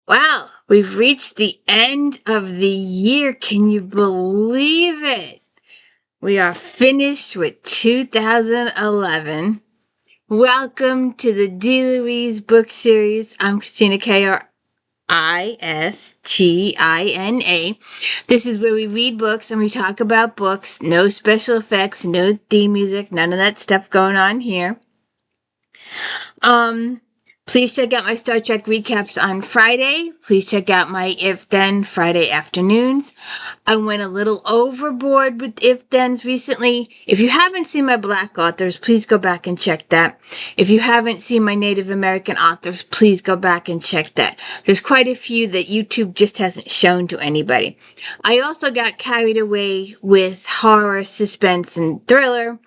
Wow, we've reached the end of the year. Can you believe it? We are finished with 2011. Welcome to the D. Louise book series. I'm Christina Kristina. This is where we read books and we talk about books. No special effects, no theme music, none of that stuff going on here. Um, Please check out my Star Trek recaps on Friday. Please check out my If Then Friday afternoons. I went a little overboard with If Thens recently. If you haven't seen my Black authors, please go back and check that. If you haven't seen my Native American authors, please go back and check that. There's quite a few that YouTube just hasn't shown to anybody. I also got carried away with horror, suspense, and thriller.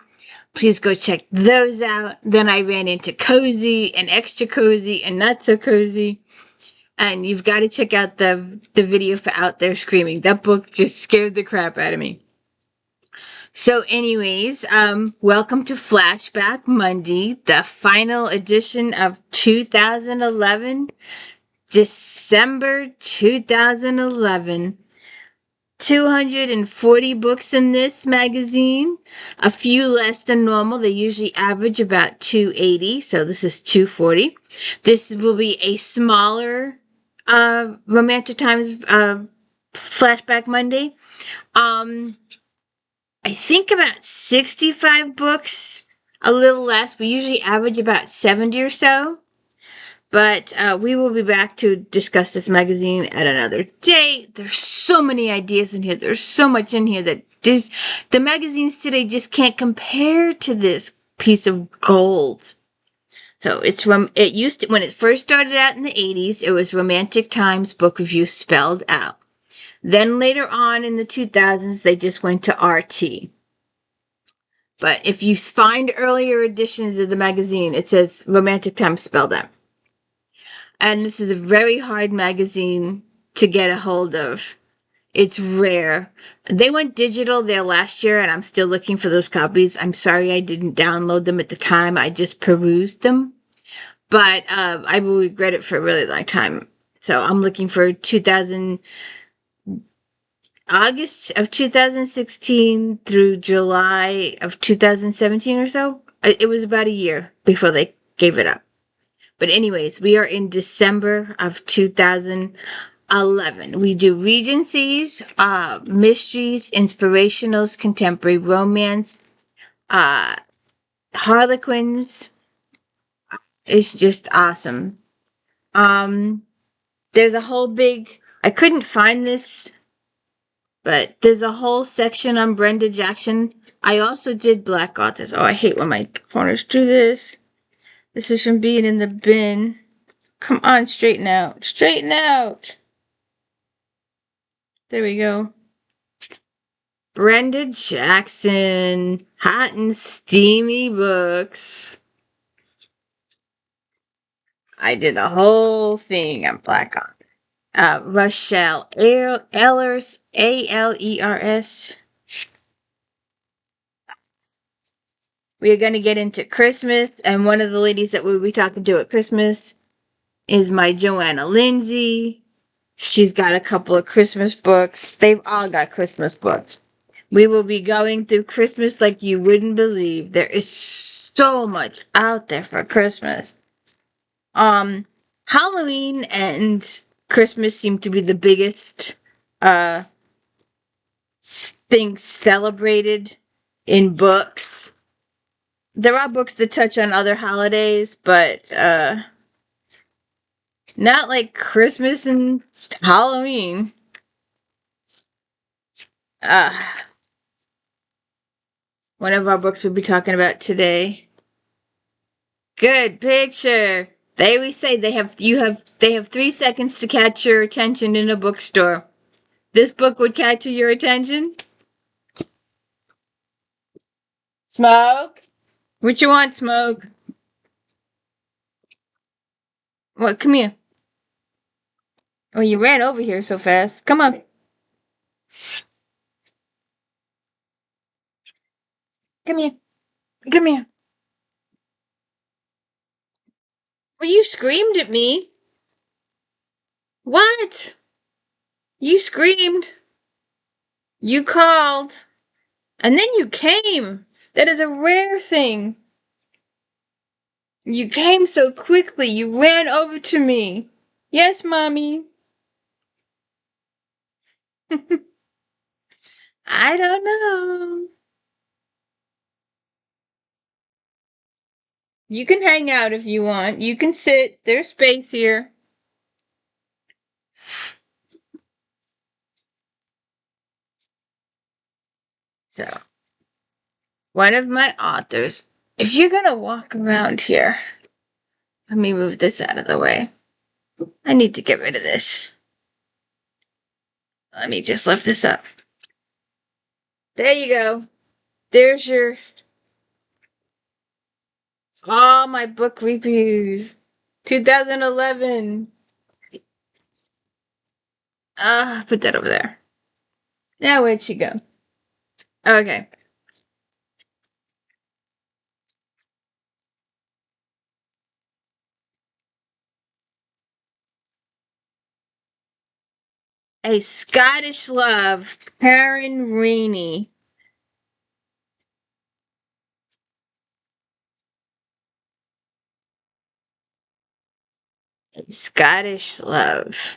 Please go check those out. Then I ran into cozy and extra cozy and not so cozy. And you've got to check out the video for Out There Screaming. That book just scared the crap out of me. So anyways, welcome to Flashback Monday, the final edition of 2011, December 2011. 240 books in this magazine, a few less than normal. They usually average about 280, so this is 240. This will be a smaller Romantic Times Flashback Monday. I think about 65 books, a little less. We usually average about 70 or so. But we will be back to discuss this magazine at another day. There's so many ideas in here. There's so much in here that the magazines today just can't compare to this piece of gold. So it used to, when it first started out in the 80s, it was Romantic Times Book Review spelled out. Then later on in the 2000s, they just went to RT. But if you find earlier editions of the magazine, it says Romantic Times spelled out. And this is a very hard magazine to get a hold of. It's rare. They went digital there last year, and I'm still looking for those copies. I'm sorry I didn't download them at the time. I just perused them. But I will regret it for a really long time. So I'm looking for August of 2016 through July of 2017 or so. It was about a year before they gave it up. But anyways, we are in December of 2011. We do Regencies, mysteries, inspirationals, contemporary romance, Harlequins. It's just awesome. There's a whole I couldn't find this, but there's a whole section on Brenda Jackson. I also did Black authors. Oh, I hate when my corners do this. This is from being in the bin. Come on, straighten out. Straighten out. There we go. Brenda Jackson. Hot and steamy books. I did a whole thing on Black on. Rochelle Ellers. Alers. We are going to get into Christmas, and one of the ladies that we'll be talking to at Christmas is my Joanna Lindsay. She's got a couple of Christmas books. They've all got Christmas books. We will be going through Christmas like you wouldn't believe. There is so much out there for Christmas. Halloween and Christmas seem to be the biggest things celebrated in books. There are books that touch on other holidays, but not like Christmas and Halloween. One of our books we'll be talking about today. Good picture. They always say they have 3 seconds to catch your attention in a bookstore. This book would catch your attention? Smoke? What you want, Smoke? What? Come here. Oh, you ran over here so fast. Come on. Come here. Come here. Well, you screamed at me. What? You screamed. You called. And then you came. That is a rare thing. You came so quickly. You ran over to me. Yes, Mommy. I don't know. You can hang out if you want. You can sit. There's space here. So, one of my authors. If you're going to walk around here, let me move this out of the way. I need to get rid of this. Let me just lift this up. There you go. There's your all my book reviews. 2011. Put that over there. Now where'd she go? Okay. A Scottish Love, Karen Rainey. A Scottish Love.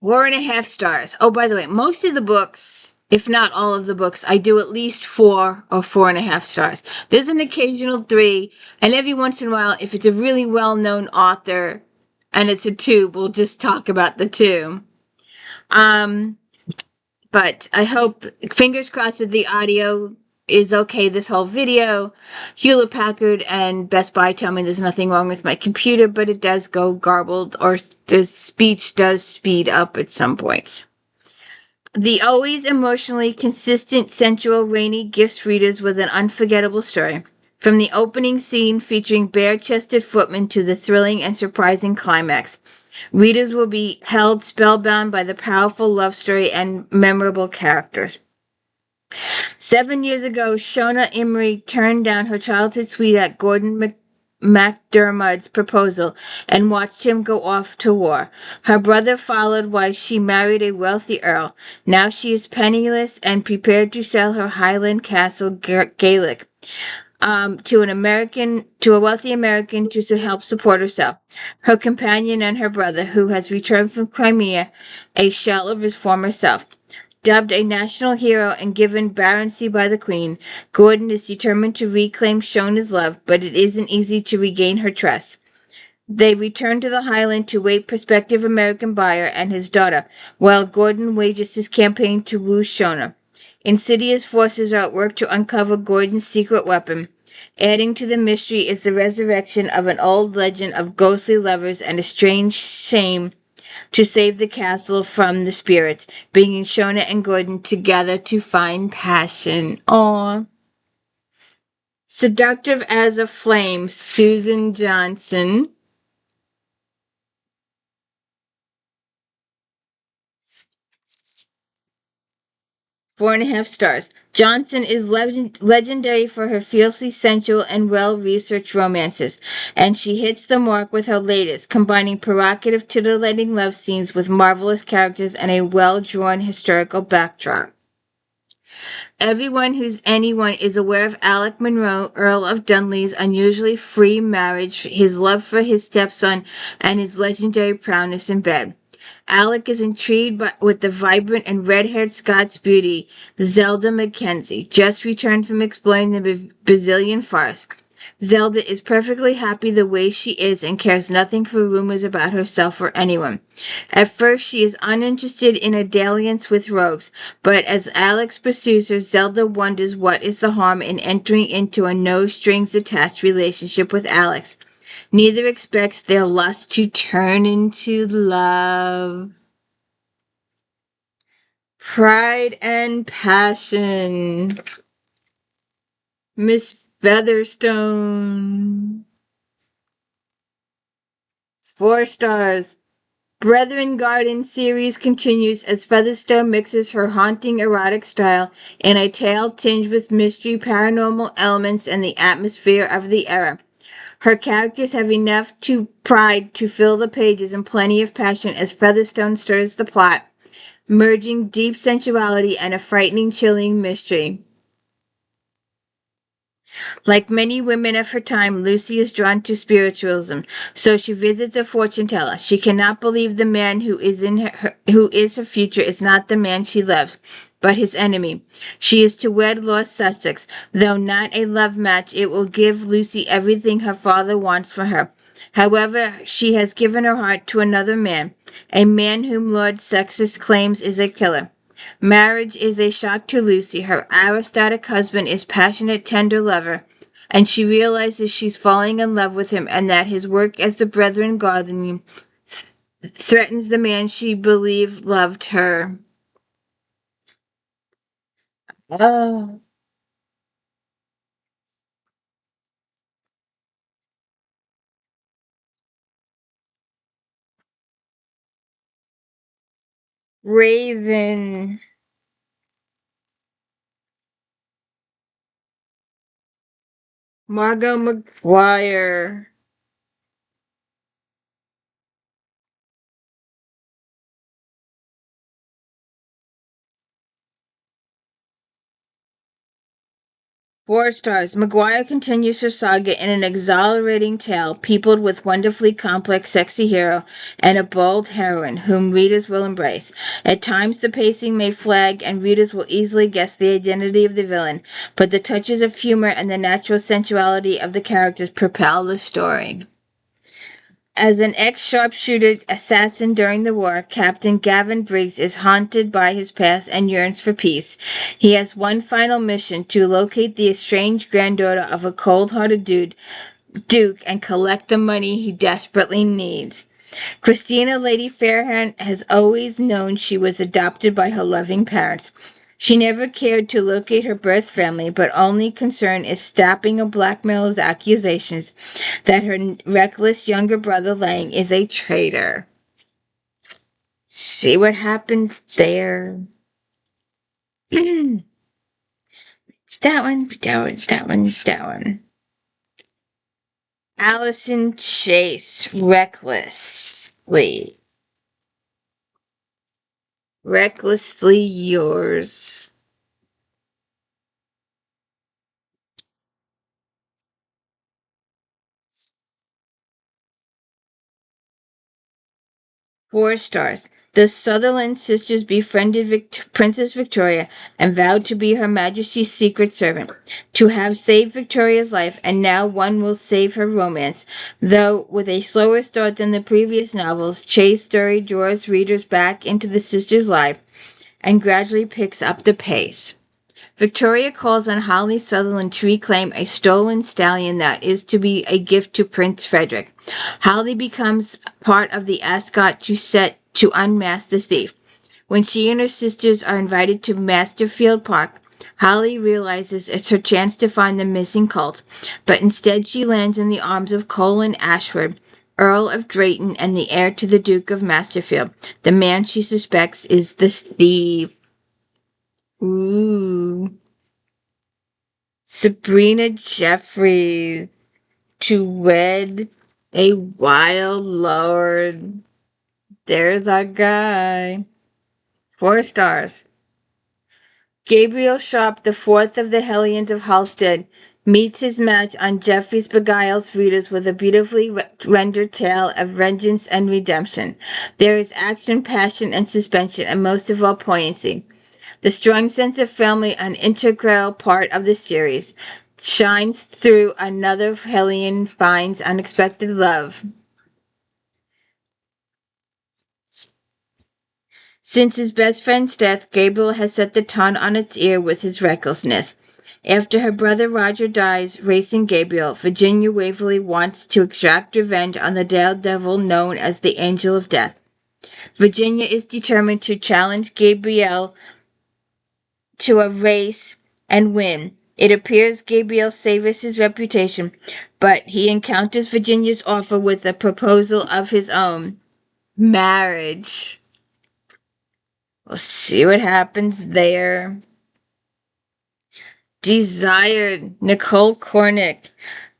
Four and a half stars. Oh, by the way, most of the books, if not all of the books, I do at least 4 or 4.5 stars. There's an occasional 3, and every once in a while, if it's a really well-known author and it's a 2, we'll just talk about the 2. But I hope, fingers crossed that the audio is okay this whole video. Hewlett Packard and Best Buy tell me there's nothing wrong with my computer, but it does go garbled, or the speech does speed up at some point. The always emotionally consistent, sensual Rainey gifts readers with an unforgettable story. From the opening scene featuring bare-chested footmen to the thrilling and surprising climax, readers will be held spellbound by the powerful love story and memorable characters. 7 years ago, Shona Emery turned down her childhood sweetheart Gordon MacDermot's proposal and watched him go off to war. Her brother followed while she married a wealthy earl. Now she is penniless and prepared to sell her Highland Castle Gaelic to a wealthy American to help support herself, her companion, and her brother, who has returned from Crimea, a shell of his former self. Dubbed a national hero and given baronetcy by the Queen, Gordon is determined to reclaim Shona's love, but it isn't easy to regain her trust. They return to the Highland to wait prospective American buyer and his daughter, while Gordon wages his campaign to woo Shona. Insidious forces are at work to uncover Gordon's secret weapon. Adding to the mystery is the resurrection of an old legend of ghostly lovers and a strange shame to save the castle from the spirits, bringing Shona and Gordon together to find passion. Aww. Seductive as a Flame, Susan Johnson. 4.5 stars. Johnson is legendary for her fiercely sensual and well-researched romances, and she hits the mark with her latest, combining provocative, titillating love scenes with marvelous characters and a well-drawn historical backdrop. Everyone who's anyone is aware of Alec Monroe, Earl of Dudley's unusually free marriage, his love for his stepson, and his legendary prowess in bed. Alec is intrigued with the vibrant and red-haired Scots beauty, Zelda Mackenzie, just returned from exploring the Brazilian forest. Zelda is perfectly happy the way she is and cares nothing for rumors about herself or anyone. At first, she is uninterested in a dalliance with rogues, but as Alex pursues her, Zelda wonders what is the harm in entering into a no-strings-attached relationship with Alex. Neither expects their lust to turn into love. Pride and Passion. Miss Featherstone. 4 stars. Brethren Garden series continues as Featherstone mixes her haunting erotic style in a tale tinged with mystery, paranormal elements, and the atmosphere of the era. Her characters have enough to pride to fill the pages and plenty of passion as Featherstone stirs the plot, merging deep sensuality and a frightening, chilling mystery. Like many women of her time, Lucy is drawn to spiritualism, so she visits a fortune teller. She cannot believe the man who is her future is not the man she loves, but his enemy. She is to wed Lord Sussex. Though not a love match, it will give Lucy everything her father wants for her. However, she has given her heart to another man, a man whom Lord Sussex claims is a killer. Marriage is a shock to Lucy. Her aristocratic husband is passionate, tender lover, and she realizes she's falling in love with him and that his work as the Brethren Guardian threatens the man she believed loved her. Oh, Raisin. Margot McGuire. 4 stars. McGuire continues her saga in an exhilarating tale, peopled with wonderfully complex, sexy hero and a bold heroine whom readers will embrace. At times, the pacing may flag, and readers will easily guess the identity of the villain, but the touches of humor and the natural sensuality of the characters propel the story. As an ex-sharpshooter assassin during the war, Captain Gavin Briggs is haunted by his past and yearns for peace. He has one final mission to locate the estranged granddaughter of a cold-hearted duke and collect the money he desperately needs. Christina Lady Fairhand has always known she was adopted by her loving parents. She never cared to locate her birth family, but only concern is stopping a blackmailer's accusations that her reckless younger brother Lang is a traitor. See what happens there. It's that one, that one, that one, that one. Allison Chase, recklessly. Recklessly yours. 4 stars. The Sutherland sisters befriended Princess Victoria and vowed to be Her Majesty's secret servant, to have saved Victoria's life, and now one will save her romance. Though with a slower start than the previous novels, Chase's story draws readers back into the sisters' life and gradually picks up the pace. Victoria calls on Holly Sutherland to reclaim a stolen stallion that is to be a gift to Prince Frederick. Holly becomes part of the escort to unmask the thief. When she and her sisters are invited to Masterfield Park, Holly realizes it's her chance to find the missing colt, but instead she lands in the arms of Colin Ashford, Earl of Drayton and the heir to the Duke of Masterfield. The man she suspects is the thief. Ooh. Sabrina Jeffries to wed a wild lord. There's our guy. 4 stars. Gabriel Sharp, the fourth of the Hellions of Halstead, meets his match on Jeffries beguiles readers with a beautifully rendered tale of vengeance and redemption. There is action, passion, and suspension, and most of all, poignancy. The strong sense of family, an integral part of the series, shines through. Another Hellion finds unexpected love. Since his best friend's death, Gabriel has set the tone on its ear with his recklessness. After her brother Roger dies, racing Gabriel, Virginia Waverly wants to extract revenge on the daredevil known as the Angel of Death. Virginia is determined to challenge Gabriel to a race and win, It appears Gabriel savors his reputation, but he encounters Virginia's offer with a proposal of his own: marriage. We'll see what happens there. Desired, Nicole Cornick.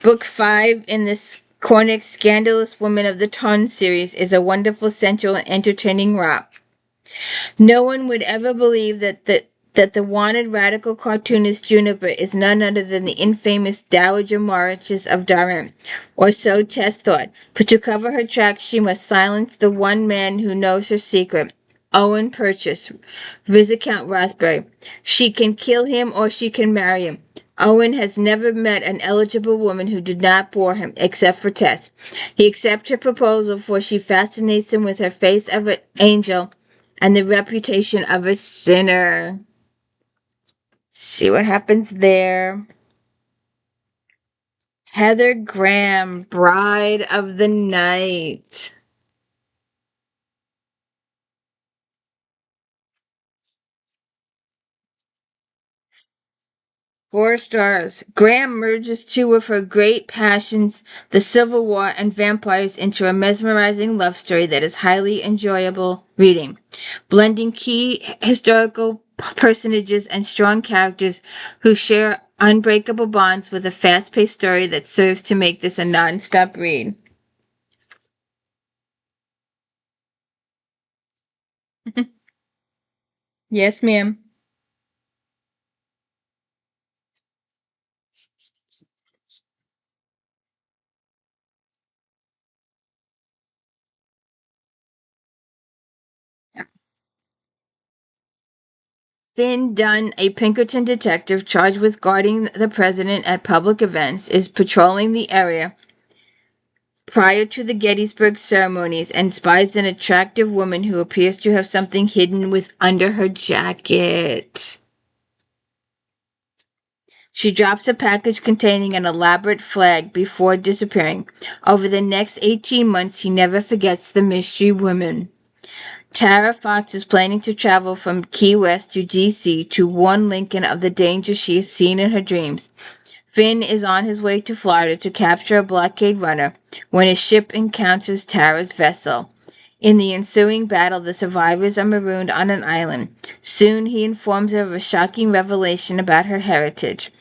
Book 5 in this Cornick's Scandalous Woman of the Ton series is a wonderful, sensual, and entertaining romp. No one would ever believe that the wanted radical cartoonist Juniper is none other than the infamous Dowager Marchess of Durham, or so Tess thought, but to cover her tracks she must silence the one man who knows her secret, Owen Purchase, Viscount Rothbury. She can kill him or she can marry him. Owen has never met an eligible woman who did not bore him, except for Tess. He accepts her proposal, for she fascinates him with her face of an angel and the reputation of a sinner. See what happens there. Heather Graham, Bride of the Night. 4 stars. Graham merges two of her great passions, the Civil War and vampires, into a mesmerizing love story that is highly enjoyable reading, blending key historical personages and strong characters who share unbreakable bonds with a fast-paced story that serves to make this a non-stop read. Yes, ma'am. Finn Dunn, a Pinkerton detective charged with guarding the president at public events, is patrolling the area prior to the Gettysburg ceremonies and spies an attractive woman who appears to have something hidden under her jacket. She drops a package containing an elaborate flag before disappearing. Over the next 18 months, he never forgets the mystery woman. Tara Fox is planning to travel from Key West to D.C. to warn Lincoln of the danger she has seen in her dreams. Finn is on his way to Florida to capture a blockade runner when his ship encounters Tara's vessel. In the ensuing battle, the survivors are marooned on an island. Soon he informs her of a shocking revelation about her heritage.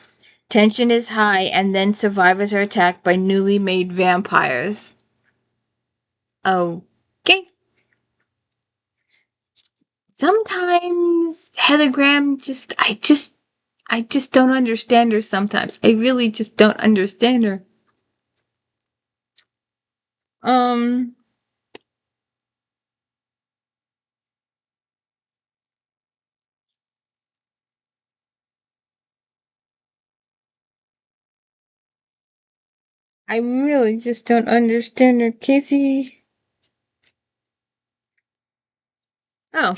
Tension is high, and then survivors are attacked by newly made vampires. Okay. Sometimes Heather Graham I just don't understand her sometimes. I really just don't understand her. Um, I really just don't understand her. Casey. Oh,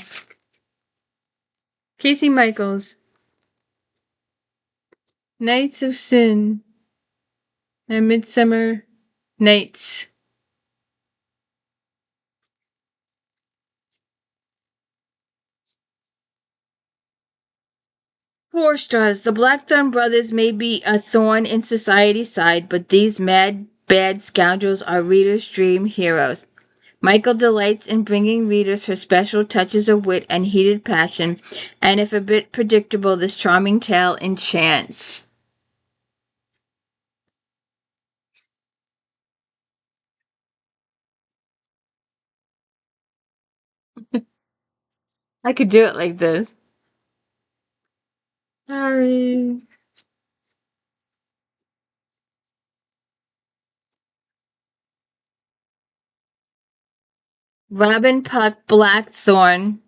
Casey Michaels. Nights of Sin and Midsummer Nights. 4 stars. The Blackthorn brothers may be a thorn in society's side, but these mad, bad scoundrels are readers' dream heroes. Michael delights in bringing readers her special touches of wit and heated passion, and if a bit predictable, this charming tale enchants. I could do it like this. Sorry. Robin Puck Blackthorn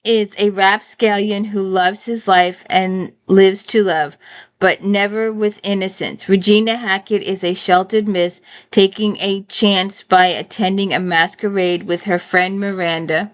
is a rapscallion who loves his life and lives to love, but never with innocence. Regina Hackett is a sheltered miss taking a chance by attending a masquerade with her friend Miranda.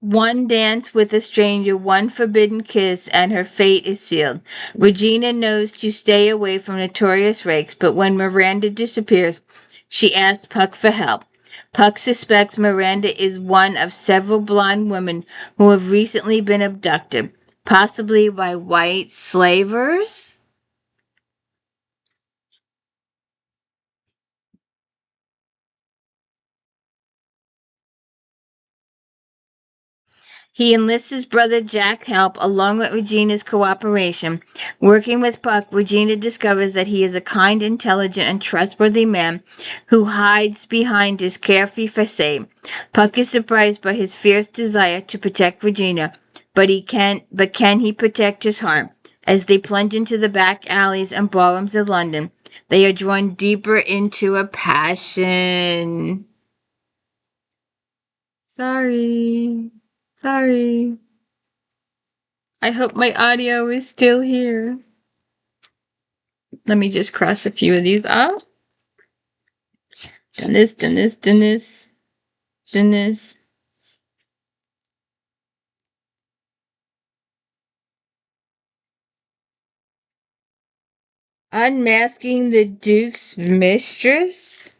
One dance with a stranger, one forbidden kiss, and her fate is sealed. Regina knows to stay away from notorious rakes, but when Miranda disappears, she asks Puck for help. Puck suspects Miranda is one of several blonde women who have recently been abducted, possibly by white slavers. He enlists his brother Jack's help along with Regina's cooperation. Working with Puck, Regina discovers that he is a kind, intelligent, and trustworthy man who hides behind his carefree facade. Puck is surprised by his fierce desire to protect Regina, but can he protect his heart? As they plunge into the back alleys and ballrooms of London, they are drawn deeper into a passion. Sorry. Sorry. I hope my audio is still here. Let me just cross a few of these off. Done this, done this, done this, done this. Unmasking the Duke's mistress?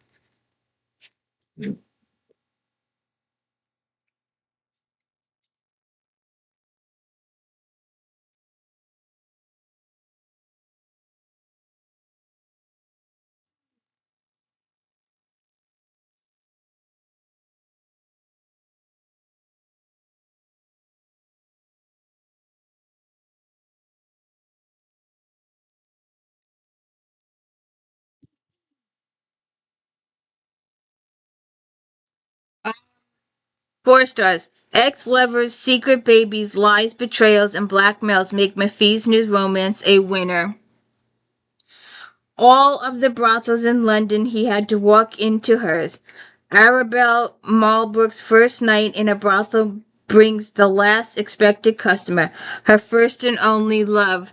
Uh, 4 stars. Ex-lovers, secret babies, lies, betrayals, and blackmails make Mafi's new romance a winner. All of the brothels in London he had to walk into hers. Arabelle Malbrook's first night in a brothel brings the last expected customer, her first and only love,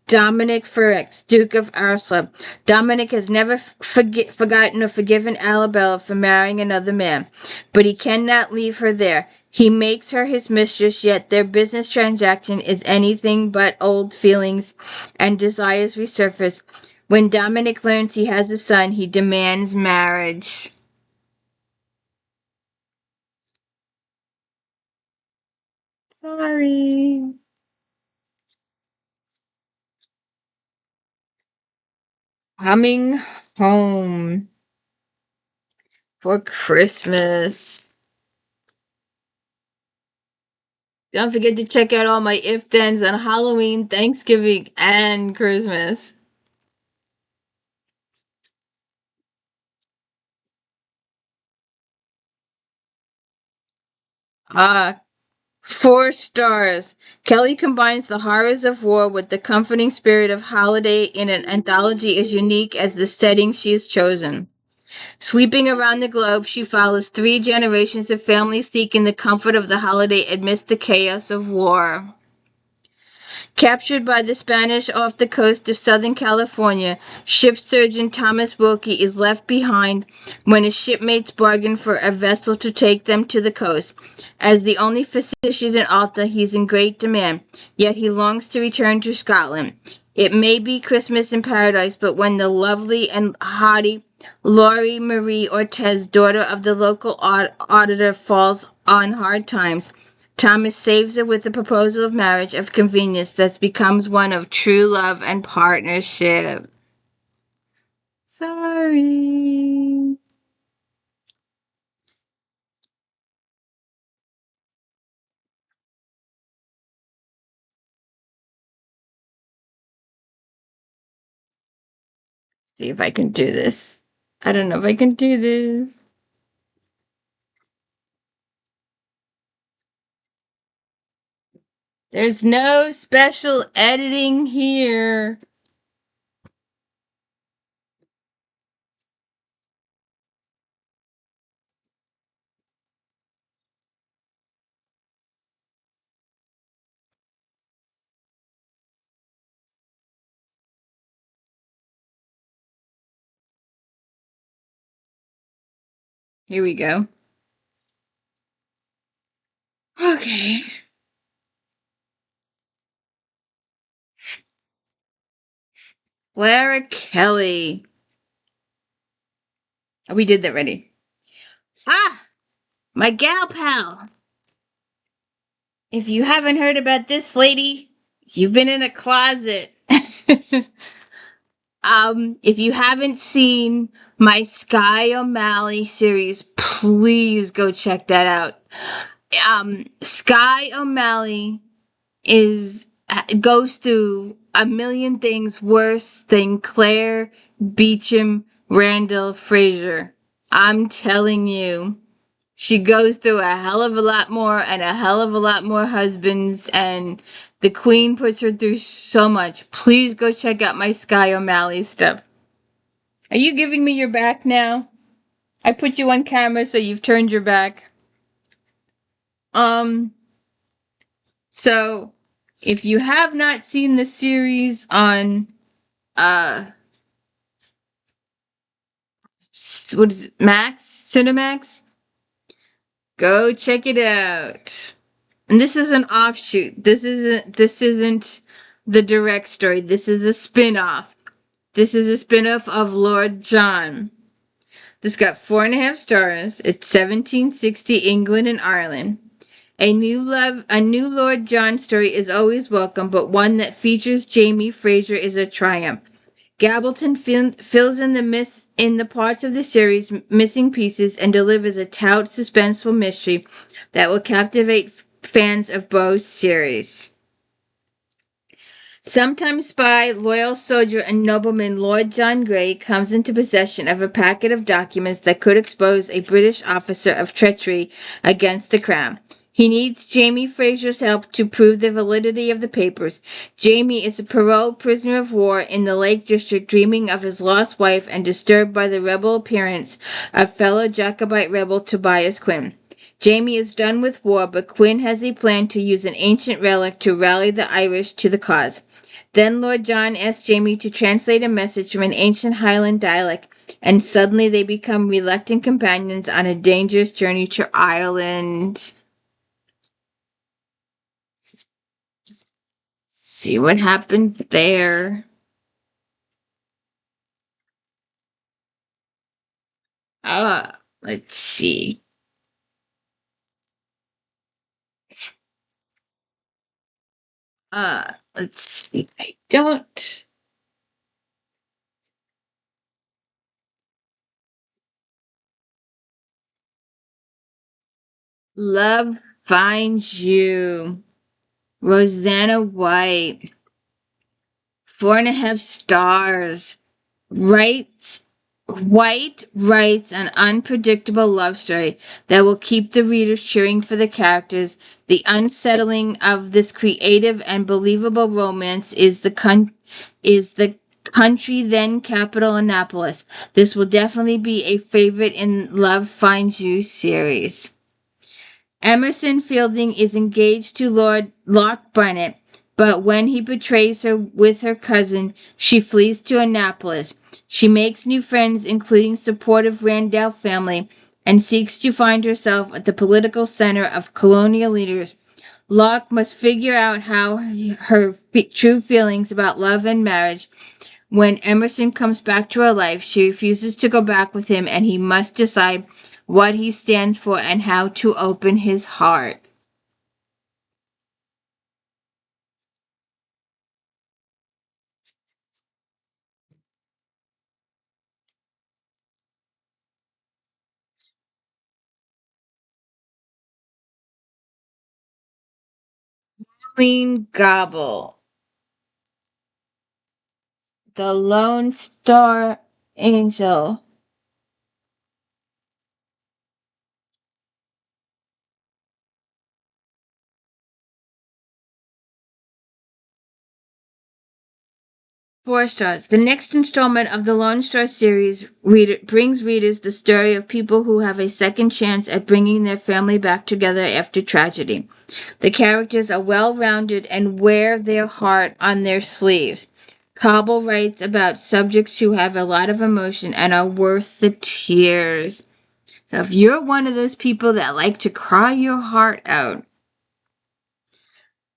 Dominic Ferrex, Duke of Arslan. Dominic has never forgotten or forgiven Arabella for marrying another man, but he cannot leave her there. He makes her his mistress, yet their business transaction is anything but old feelings and desires resurface. When Dominic learns he has a son, he demands marriage. Sorry. Coming home for Christmas. Don't forget to check out all my if thens on Halloween, Thanksgiving, and Christmas. Ah, 4 stars. Kelly combines the horrors of war with the comforting spirit of holiday in an anthology as unique as the setting she has chosen. Sweeping around the globe, she follows 3 generations of families seeking the comfort of the holiday amidst the chaos of war. Captured by the Spanish off the coast of Southern California, ship surgeon Thomas Wilkie is left behind when his shipmates bargain for a vessel to take them to the coast. As the only physician in Alta, he's in great demand, yet he longs to return to Scotland. It may be Christmas in paradise, but when the lovely and haughty Laurie Marie Ortez, daughter of the local auditor, falls on hard times, Thomas saves her with a proposal of marriage of convenience that becomes one of true love and partnership. Sorry. See if I can do this. I don't know if I can do this. There's no special editing here. Here we go. Okay. Clara Kelly. Oh, we did that already. Ah, my gal pal. If you haven't heard about this lady, you've been in a closet. If you haven't seen my Sky O'Malley series, please go check that out. Sky O'Malley is goes through a million things worse than Claire Beecham Randall Fraser. I'm telling you, she goes through a hell of a lot more and a hell of a lot more husbands, and the queen puts her through so much. Please go check out my Sky O'Malley stuff. Are you giving me your back now? I put you on camera, so you've turned your back. Um, so if you have not seen the series on uh what is it, Max? Cinemax? Go check it out. And this is an offshoot. This isn't the direct story. This is a spin-off. This is a spin-off of Lord John. This got 4.5 stars. It's 1760 England and Ireland. A new Lord John story is always welcome, but one that features Jamie Fraser is a triumph. Gableton fills in the parts of the series missing pieces and delivers a taut, suspenseful mystery that will captivate fans of both series. Sometime spy, loyal soldier, and nobleman Lord John Grey comes into possession of a packet of documents that could expose a British officer of treachery against the crown. He needs Jamie Fraser's help to prove the validity of the papers. Jamie is a paroled prisoner of war in the Lake District, dreaming of his lost wife and disturbed by the rebel appearance of fellow Jacobite rebel Tobias Quinn. Jamie is done with war, but Quinn has a plan to use an ancient relic to rally the Irish to the cause. Then Lord John asks Jamie to translate a message from an ancient Highland dialect, and suddenly they become reluctant companions on a dangerous journey to Ireland. See what happens there. Let's see. Let's see. I don't. Love finds you. Rosanna White. 4.5 stars. Writes White writes an unpredictable love story that will keep the readers cheering for the characters. The unsettling of this creative and believable romance is the country then capital Annapolis. This will definitely be a favorite in Love Finds You series. Emerson Fielding is engaged to Lord Locke Barnett, but when he betrays her with her cousin, she flees to Annapolis. She makes new friends, including supportive Randall family, and seeks to find herself at the political center of colonial leaders. Locke must figure out how her true feelings about love and marriage. When Emerson comes back to her life, she refuses to go back with him, and he must decide what he stands for and how to open his heart. Clean Gobble, the Lone Star Angel. 4 stars. The next installment of the Lone Star series brings readers the story of people who have a second chance at bringing their family back together after tragedy. The characters are well-rounded and wear their heart on their sleeves. Cobble writes about subjects who have a lot of emotion and are worth the tears. So if you're one of those people that like to cry your heart out,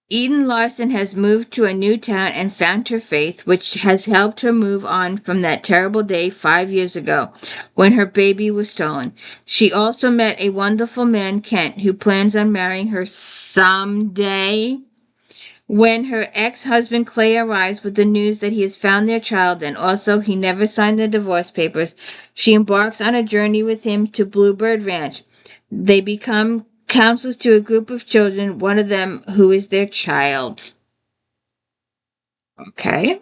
Eden Larson has moved to a new town and found her faith, which has helped her move on from that terrible day 5 years ago when her baby was stolen. She also met a wonderful man, Kent, who plans on marrying her someday. When her ex-husband Clay arrives with the news that he has found their child and also he never signed the divorce papers, she embarks on a journey with him to Bluebird Ranch. They become counselors to a group of children, one of them who is their child. Okay.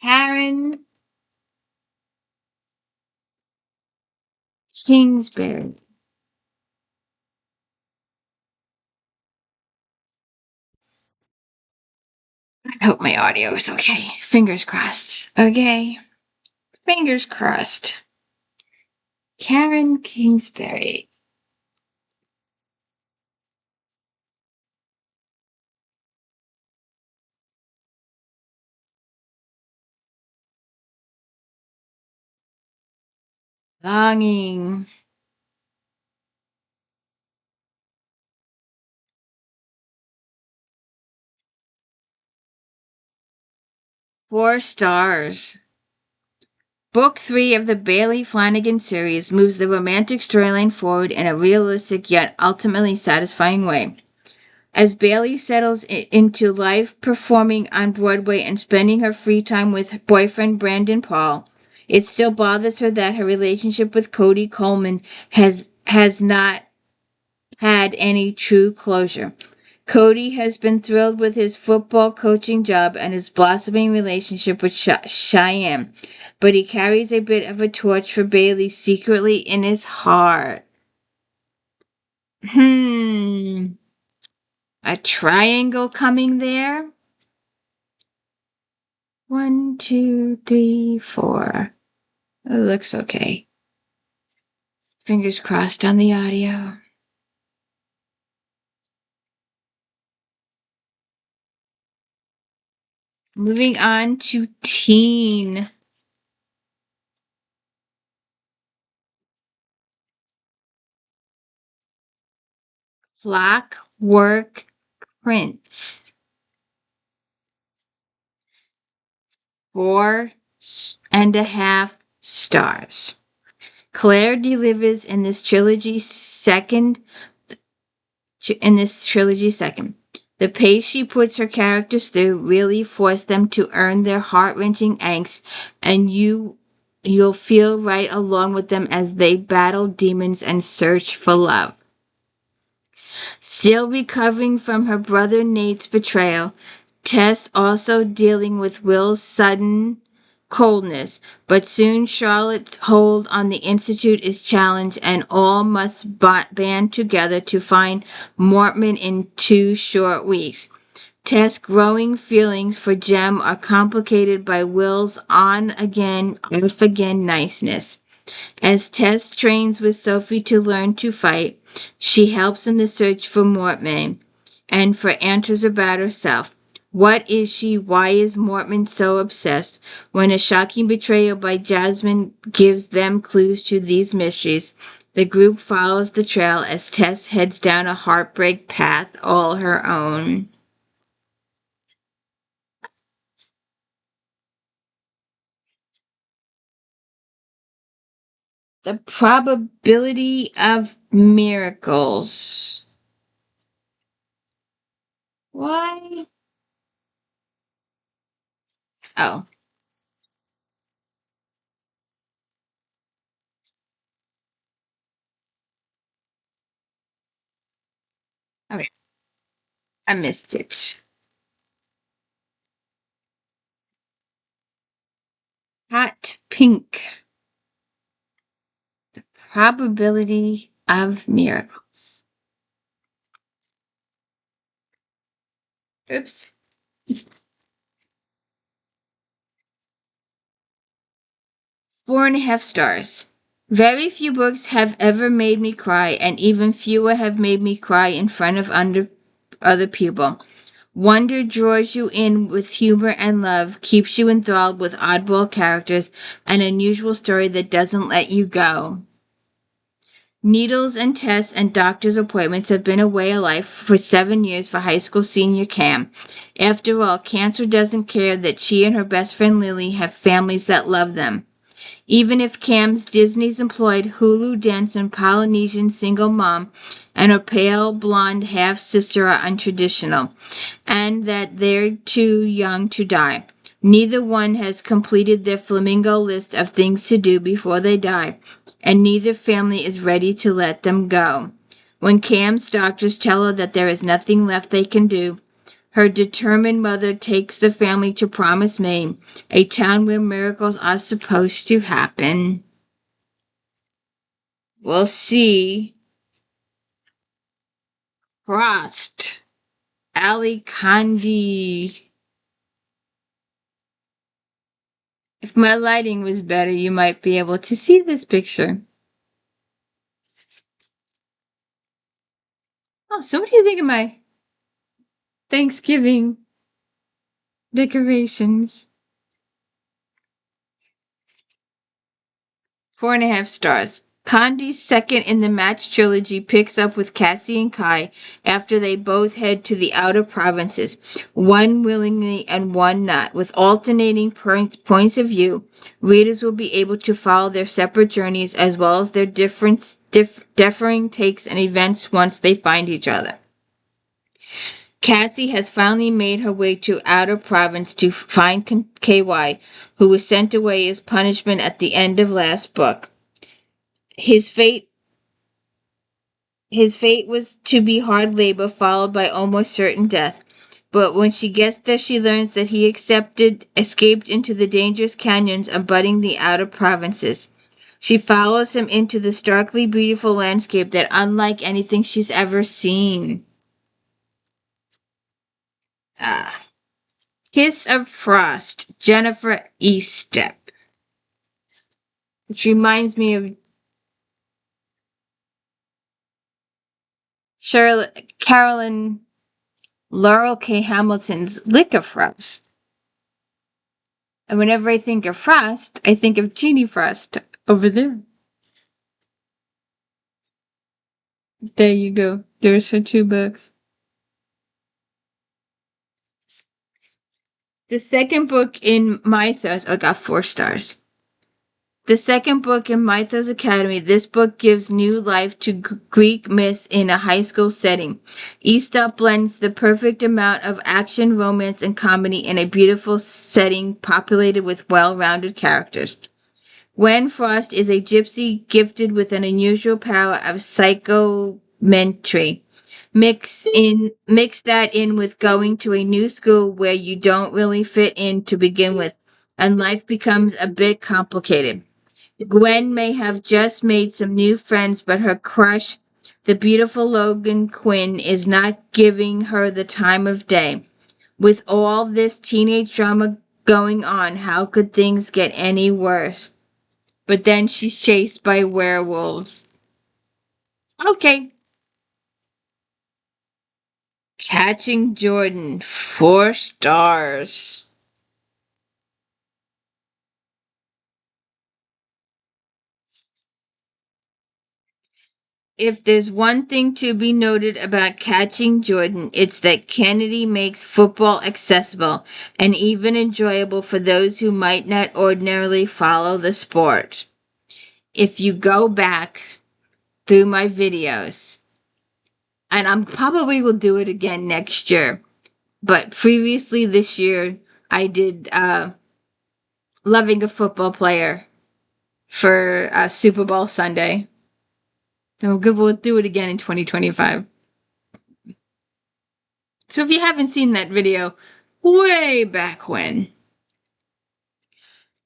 Karen Kingsbury. I hope my audio is okay. Fingers crossed. Okay. Fingers crossed. Karen Kingsbury. Longing. 4 stars. Book 3 of the Bailey Flanagan series moves the romantic storyline forward in a realistic yet ultimately satisfying way. As Bailey settles into life performing on Broadway and spending her free time with boyfriend Brandon Paul, it still bothers her that her relationship with Cody Coleman has not had any true closure. Cody has been thrilled with his football coaching job and his blossoming relationship with Cheyenne, but he carries a bit of a torch for Bailey secretly in his heart. A triangle coming there? 1, 2, 3, 4. It looks okay. Fingers crossed on the audio. Moving on to teen. Clockwork Prince. 4.5 stars. Claire delivers in this trilogy second. The pace she puts her characters through really forced them to earn their heart-wrenching angst, and you'll feel right along with them as they battle demons and search for love. Still recovering from her brother Nate's betrayal, Tess also dealing with Will's sudden coldness, but soon Charlotte's hold on the Institute is challenged and all must band together to find Mortman in 2 short weeks. Tess' growing feelings for Jem are complicated by Will's on-again, off-again niceness. As Tess trains with Sophie to learn to fight, she helps in the search for Mortman and for answers about herself. What is she? Why is Mortman so obsessed? When a shocking betrayal by Jasmine gives them clues to these mysteries, the group follows the trail as Tess heads down a heartbreak path all her own. The probability of miracles. Why? Oh, okay. I missed it. Hot pink. Probability of miracles. Oops. 4.5 stars. Very few books have ever made me cry, and even fewer have made me cry in front of other people. Wonder draws you in with humor and love, keeps you enthralled with oddball characters, an unusual story that doesn't let you go. Needles and tests and doctor's appointments have been a way of life for 7 years for high school senior Cam. After all, cancer doesn't care that she and her best friend Lily have families that love them. Even if Cam's Disney's employed Hulu dancing Polynesian single mom and her pale blonde half sister are untraditional, and that they're too young to die. Neither one has completed their flamingo list of things to do before they die, and neither family is ready to let them go. When Cam's doctors tell her that there is nothing left they can do, her determined mother takes the family to Promise, Maine, a town where miracles are supposed to happen. We'll see. Frost. Ali Kandi. If my lighting was better, you might be able to see this picture. Oh, so what do you think of my Thanksgiving decorations? 4.5 stars. Kandi's second in the match trilogy picks up with Cassie and Kai after they both head to the outer provinces, one willingly and one not. With alternating points of view, readers will be able to follow their separate journeys as well as their differing takes and events once they find each other. Cassie has finally made her way to outer province to find KY, who was sent away as punishment at the end of last book. His fate was to be hard labor followed by almost certain death. But when she gets there, she learns that he escaped into the dangerous canyons abutting the outer provinces. She follows him into the starkly beautiful landscape that unlike anything she's ever seen. Kiss of Frost, Jennifer Eastep. Which reminds me of Carolyn Laurel K. Hamilton's Lick of Frost. And whenever I think of Frost, I think of Jeannie Frost over there. There you go. There's her 2 books. The second book in Mythos, I got 4 stars. The second book in Mythos Academy, this book gives new life to Greek myths in a high school setting. Aesop blends the perfect amount of action, romance, and comedy in a beautiful setting populated with well-rounded characters. Gwen Frost is a gypsy gifted with an unusual power of psychometry. Mix that in with going to a new school where you don't really fit in to begin with, and life becomes a bit complicated. Gwen may have just made some new friends, but her crush, the beautiful Logan Quinn, is not giving her the time of day. With all this teenage drama going on, how could things get any worse? But then she's chased by werewolves. Okay. Catching Jordan, 4 stars. If there's one thing to be noted about Catching Jordan, it's that Kennedy makes football accessible and even enjoyable for those who might not ordinarily follow the sport. If you go back through my videos, and I probably will do it again next year, but previously this year, I did Loving a Football Player for Super Bowl Sunday. So we'll do it again in 2025. So if you haven't seen that video, way back when,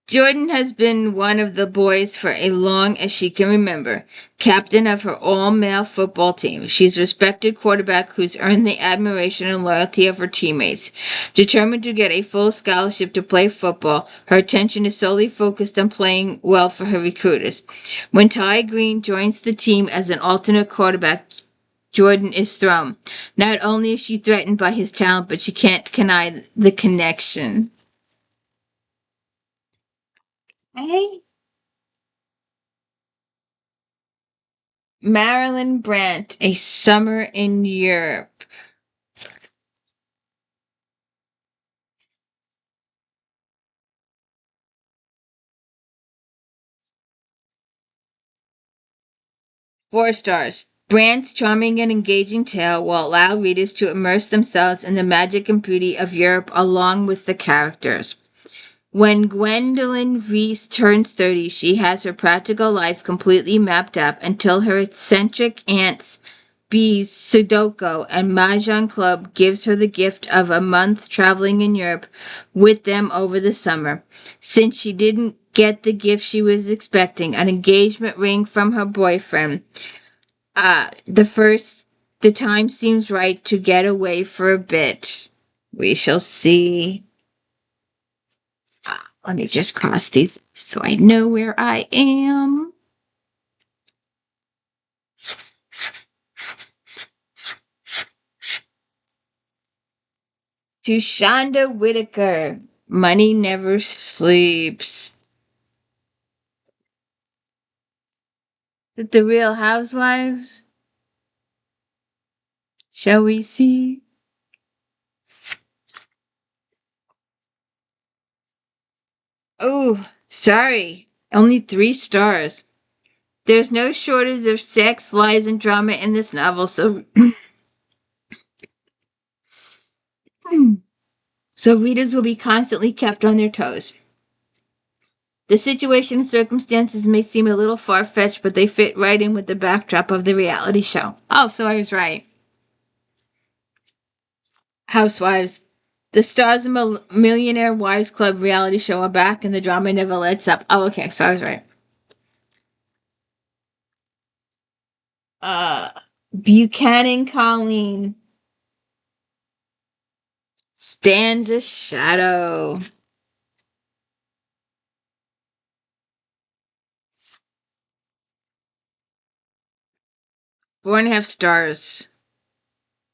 Jordan has been one of the boys for as long as she can remember, captain of her all-male football team. She's a respected quarterback who's earned the admiration and loyalty of her teammates. Determined to get a full scholarship to play football, her attention is solely focused on playing well for her recruiters. When Ty Green joins the team as an alternate quarterback, Jordan is thrown. Not only is she threatened by his talent, but she can't deny the connection. Hey, Marilyn Brandt, A Summer in Europe. 4 stars. Brandt's charming and engaging tale will allow readers to immerse themselves in the magic and beauty of Europe along with the characters. When Gwendolyn Reese turns 30, she has her practical life completely mapped up until her eccentric aunts B's Sudoku and Mahjong Club gives her the gift of a month traveling in Europe with them over the summer. Since she didn't get the gift she was expecting, an engagement ring from her boyfriend, the time seems right to get away for a bit. We shall see. Let me just cross these so I know where I am. To Shonda Whitaker, Money Never Sleeps. Is it The Real Housewives? Shall we see? Oh, sorry. Only 3 stars. There's no shortage of sex, lies, and drama in this novel, so so readers will be constantly kept on their toes. The situation and circumstances may seem a little far-fetched, but they fit right in with the backdrop of the reality show. Oh, so I was right. Housewives. The stars of Millionaire Wives Club reality show are back and the drama never lets up. Oh, okay, so I was right. Uh, Buchanan Colleen. Stands a shadow. 4.5 stars.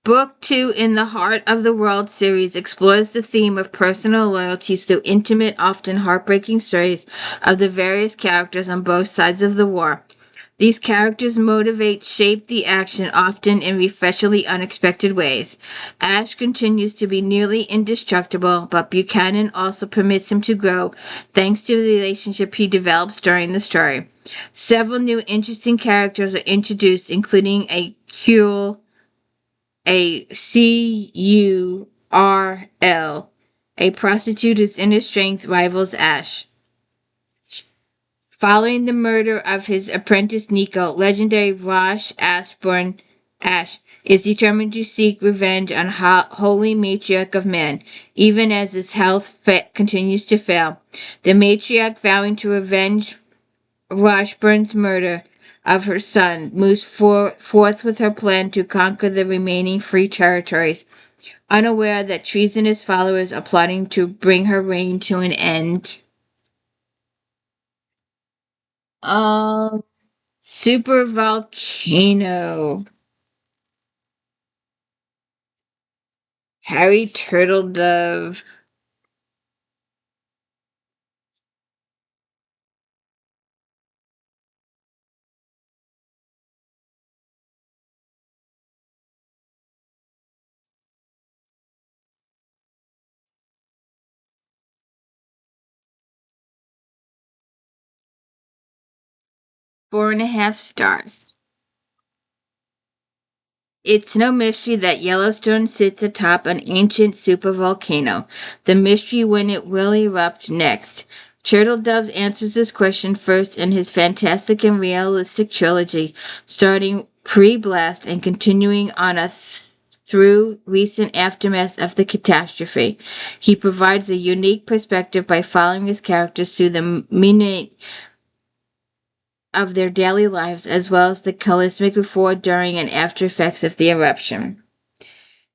Book 2 in the Heart of the World series explores the theme of personal loyalties through intimate, often heartbreaking stories of the various characters on both sides of the war. These characters motivate, shape the action, often in refreshingly unexpected ways. Ash continues to be nearly indestructible, but Buchanan also permits him to grow thanks to the relationship he develops during the story. Several new interesting characters are introduced, including a CURL, a prostitute whose inner strength rivals Ash. Following the murder of his apprentice Nico, legendary Rosh Ashburn Ash is determined to seek revenge on holy matriarch of men, even as his health continues to fail. The matriarch, vowing to avenge Washburn's murder of her son, moves forth with her plan to conquer the remaining free territories, unaware that treasonous followers are plotting to bring her reign to an end. Um, Super Volcano. Harry Turtledove. 4.5 stars. It's no mystery that Yellowstone sits atop an ancient supervolcano. The mystery when it will erupt next. Turtledoves answers this question first in his fantastic and realistic trilogy, starting pre-blast and continuing on through recent aftermath of the catastrophe. He provides a unique perspective by following his characters through the minute of their daily lives as well as the cataclysmic before, during, and after effects of the eruption.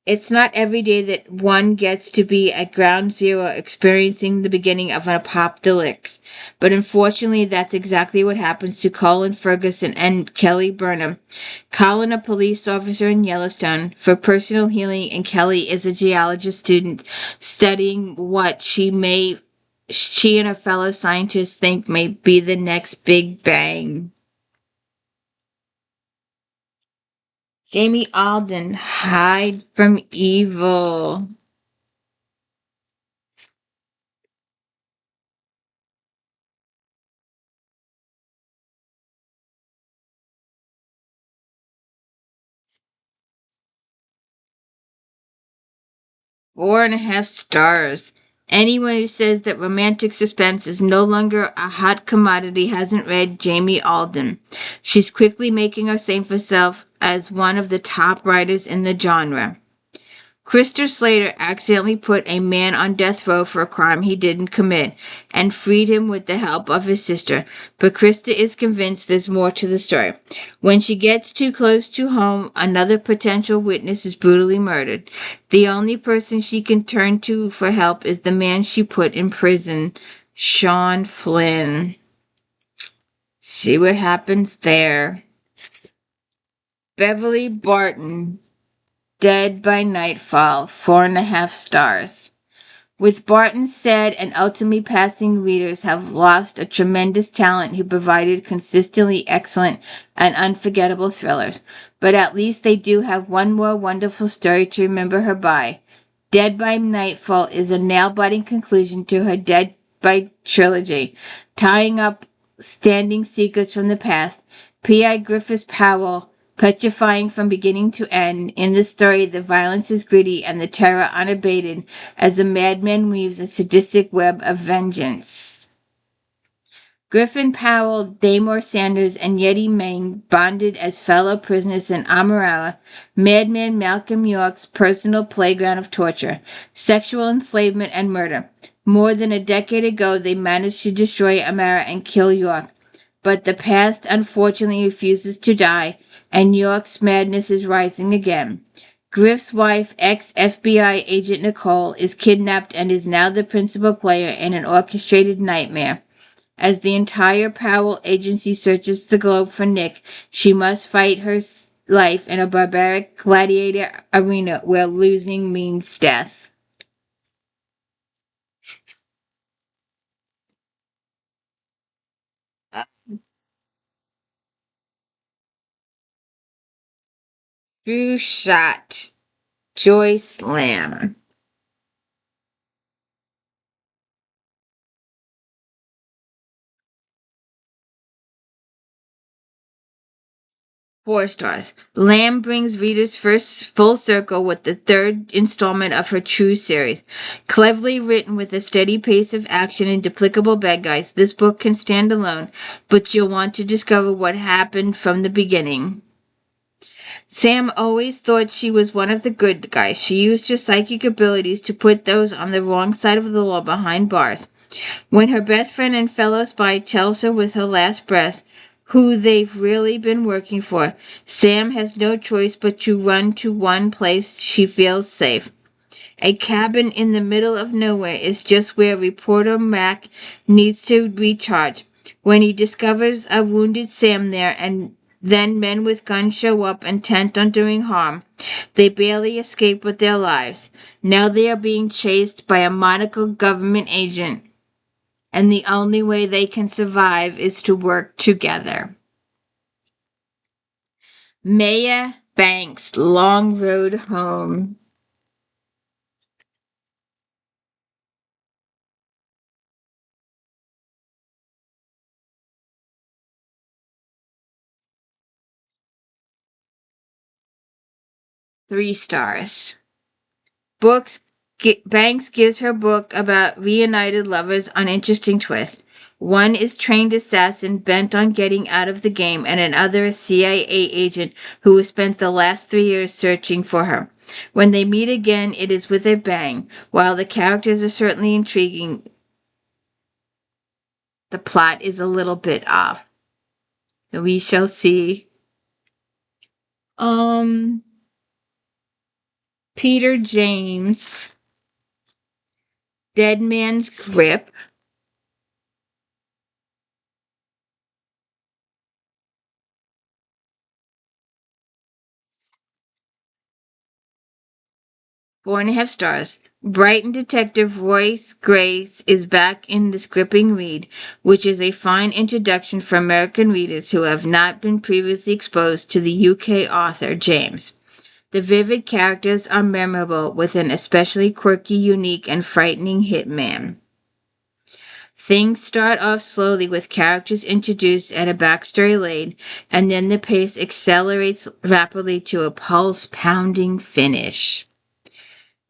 It's not every day that one gets to be at ground zero experiencing the beginning of an apocalypse, but unfortunately that's exactly what happens to Colin Ferguson and Kelly Burnham. Colin, a police officer in Yellowstone for personal healing, and Kelly is a geologist student studying what she and her fellow scientists think may be the next Big Bang. Jamie Alden, hide from evil. 4.5 stars. Anyone who says that romantic suspense is no longer a hot commodity hasn't read Jamie Alden. She's quickly making a name for herself as one of the top writers in the genre. Krister Slater accidentally put a man on death row for a crime he didn't commit and freed him with the help of his sister, but Krista is convinced there's more to the story. When she gets too close to home, another potential witness is brutally murdered. The only person she can turn to for help is the man she put in prison, Sean Flynn. See what happens there. Beverly Barton, Dead by Nightfall, 4.5 stars. With Barton sad and ultimately passing, readers have lost a tremendous talent who provided consistently excellent and unforgettable thrillers. But at least they do have one more wonderful story to remember her by. Dead by Nightfall is a nail-biting conclusion to her Dead by trilogy, tying up standing secrets from the past. P.I. Griffiths Powell, petrifying from beginning to end. In this story, the violence is gritty and the terror unabated as the madman weaves a sadistic web of vengeance. Griffin Powell, Damore Sanders, and Yeti Meng bonded as fellow prisoners in Amarillo, madman Malcolm York's personal playground of torture, sexual enslavement, and murder. More than a decade ago, they managed to destroy Amara and kill York. But the past unfortunately refuses to die, and York's madness is rising again. Griff's wife, ex-FBI agent Nicole, is kidnapped and is now the principal player in an orchestrated nightmare. As the entire Powell agency searches the globe for Nick, she must fight her life in a barbaric gladiator arena where losing means death. True Shot, Joyce Lamb. 4 stars. Lamb brings readers first full circle with the third installment of her True series. Cleverly written with a steady pace of action and duplicable bad guys, this book can stand alone, but you'll want to discover what happened from the beginning. Sam always thought she was one of the good guys. She used her psychic abilities to put those on the wrong side of the law behind bars. When her best friend and fellow spy tells her with her last breath who they've really been working for, Sam has no choice but to run to one place she feels safe. A cabin in the middle of nowhere is just where reporter Mac needs to recharge. When he discovers a wounded Sam there and then men with guns show up intent on doing harm, they barely escape with their lives. Now they are being chased by a monocled government agent, and the only way they can survive is to work together. Maya Banks, Long Road Home. Three stars. Banks gives her book about reunited lovers an interesting twist. One is trained assassin bent on getting out of the game, and another a CIA agent who has spent the last 3 years searching for her. When they meet again, it is with a bang. While the characters are certainly intriguing, the plot is a little bit off. So we shall see. Um, Peter James, Dead Man's Grip. 4.5 stars. Brighton detective Royce Grace is back in this gripping read, which is a fine introduction for American readers who have not been previously exposed to the UK author James. The vivid characters are memorable, with an especially quirky, unique, and frightening hitman. Things start off slowly with characters introduced and a backstory laid, and then the pace accelerates rapidly to a pulse-pounding finish.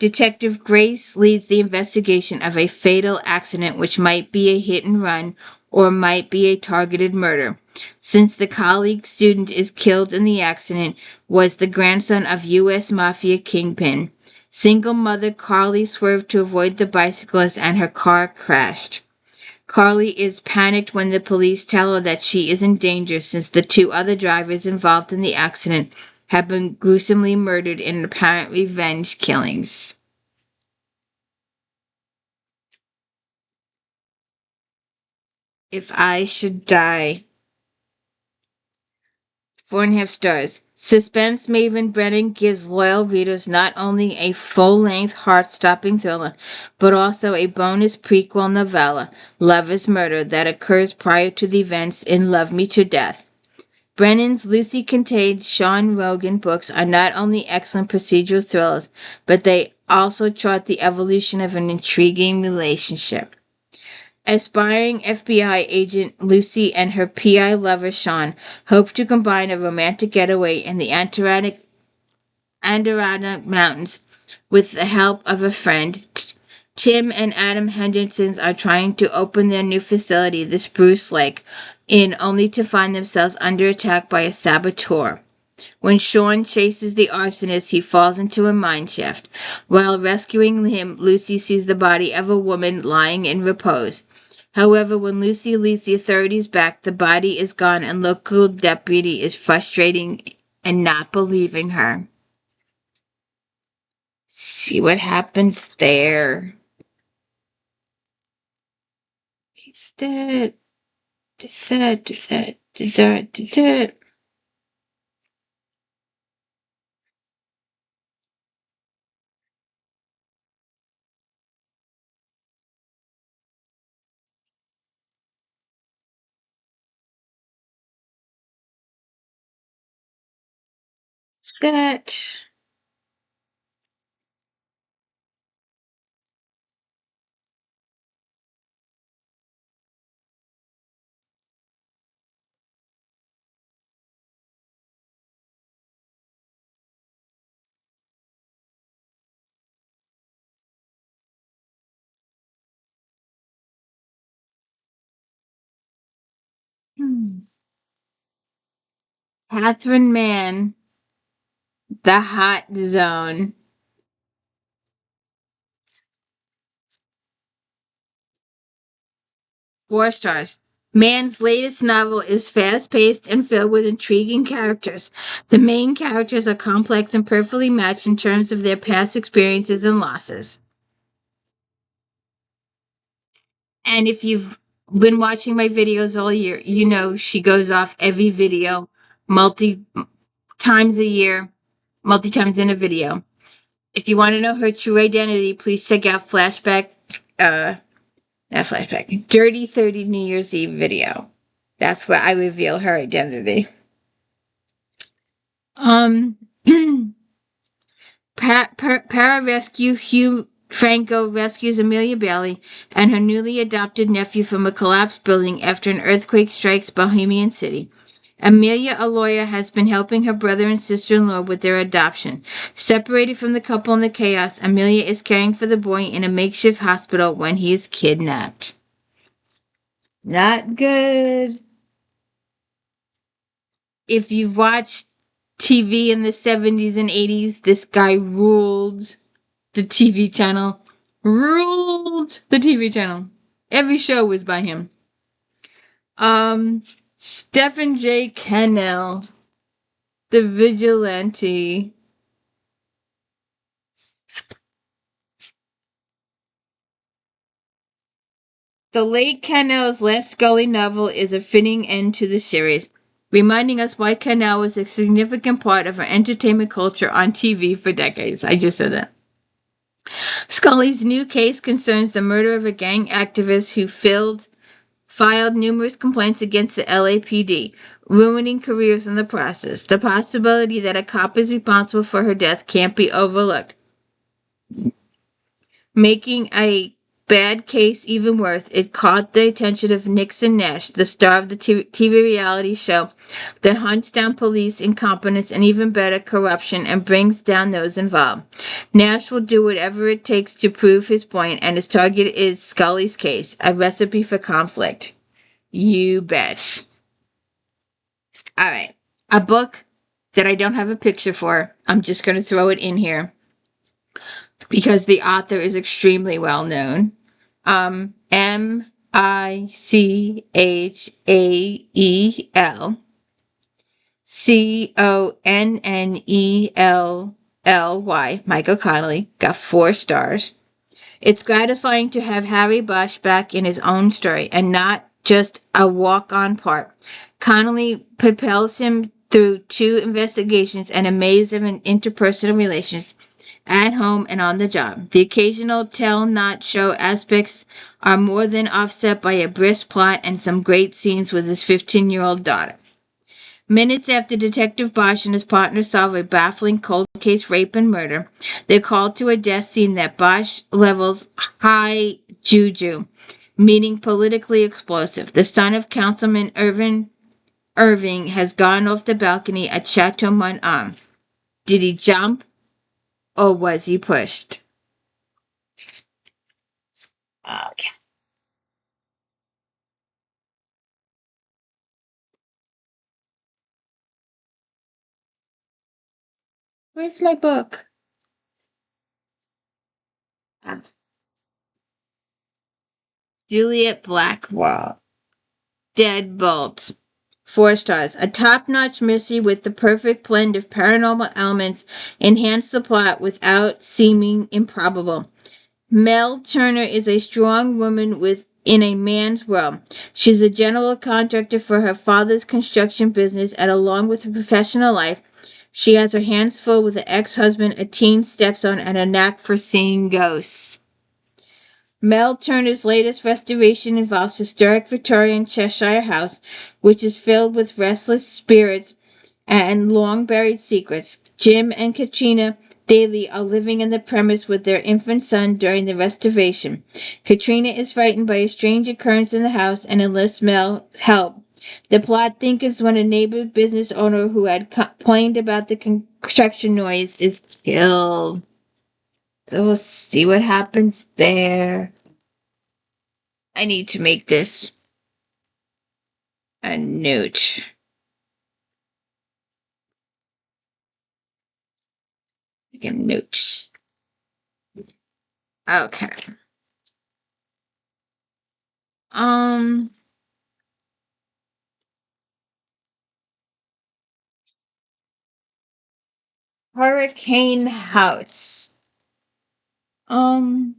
Detective Grace leads the investigation of a fatal accident which might be a hit and run or might be a targeted murder. Since the colleague student is killed in the accident was the grandson of U.S. Mafia kingpin. Single mother Carly swerved to avoid the bicyclist and her car crashed. Carly is panicked when the police tell her that she is in danger since the two other drivers involved in the accident have been gruesomely murdered in apparent revenge killings. If I Should Die. 4.5 stars. Suspense maven Brennan gives loyal readers not only a full-length, heart-stopping thriller, but also a bonus prequel novella, Love is Murder, that occurs prior to the events in Love Me to Death. Brennan's loosely contained Sean Rogan books are not only excellent procedural thrillers, but they also chart the evolution of an intriguing relationship. Aspiring FBI agent Lucy and her PI lover Sean hope to combine a romantic getaway in the Adirondack Mountains with the help of a friend. Tim and Adam Hendersons are trying to open their new facility, the Spruce Lake, Inn, only to find themselves under attack by a saboteur. When Sean chases the arsonist, he falls into a mineshaft. While rescuing him, Lucy sees the body of a woman lying in repose. However, when Lucy leads the authorities back, the body is gone and local deputy is frustrating and not believing her. See what happens there. That, that. That. 'Catherine Mann, The Hot Zone. 4 stars. Mann's latest novel is fast paced and filled with intriguing characters. The main characters are complex and perfectly matched in terms of their past experiences and losses. And if you've been watching my videos all year, you know she goes off every video multi times a year, multi times in a video. If you want to know her true identity, please check out not Flashback, Dirty 30 New Year's Eve video. That's where I reveal her identity. Um, Pararescue Hugh Franco rescues Amelia Bailey and her newly adopted nephew from a collapsed building after an earthquake strikes Bohemian City. Amelia, a lawyer, has been helping her brother and sister-in-law with their adoption. Separated from the couple in the chaos, Amelia is caring for the boy in a makeshift hospital when he is kidnapped. Not good. If you watched TV in the 70s and 80s, this guy ruled the TV channel. Ruled the TV channel. Every show was by him. Stephen J. Cannell, The Vigilante. The late Cannell's last Scully novel is a fitting end to the series, reminding us why Cannell was a significant part of our entertainment culture on TV for decades. I just said that. Scully's new case concerns the murder of a gang activist who filed numerous complaints against the LAPD, ruining careers in the process. The possibility that a cop is responsible for her death can't be overlooked, making a bad case even worse. It caught the attention of Nixon Nash, the star of the TV reality show that hunts down police incompetence and, even better, corruption, and brings down those involved. Nash will do whatever it takes to prove his point, and his target is Scully's case, a recipe for conflict. You bet. All right. A book that I don't have a picture for. I'm just going to throw it in here because the author is extremely well known. MICHAEL Michael Connelly, got 4 stars. It's gratifying to have Harry Bosch back in his own story and not just a walk-on part. Connelly propels him through 2 investigations and a maze of interpersonal relations at home and on the job. The occasional tell-not-show aspects are more than offset by a brisk plot and some great scenes with his 15-year-old daughter. Minutes after Detective Bosch and his partner solve a baffling cold case rape and murder, they're called to a death scene that Bosch levels high juju, meaning politically explosive. The son of Councilman Irving has gone off the balcony at Chateau Mont-Arm. Did he jump or was he pushed? Okay. Where's my book? Juliet Blackwell. Deadbolt. 4 stars. A top-notch mystery with the perfect blend of paranormal elements enhance the plot without seeming improbable. Mel Turner is a strong woman in a man's world. She's a general contractor for her father's construction business, and along with her professional life, she has her hands full with an ex-husband, a teen stepson, and a knack for seeing ghosts. Mel Turner's latest restoration involves historic Victorian Cheshire house, which is filled with restless spirits and long-buried secrets. Jim and Katrina Daly are living in the premise with their infant son during the restoration. Katrina is frightened by a strange occurrence in the house and enlists Mel help. The plot thickens when a neighbor business owner who had complained about the construction noise is killed. So we'll see what happens there. I need to make this a note. Make a note. Okay. Um, Hurricane House. Um,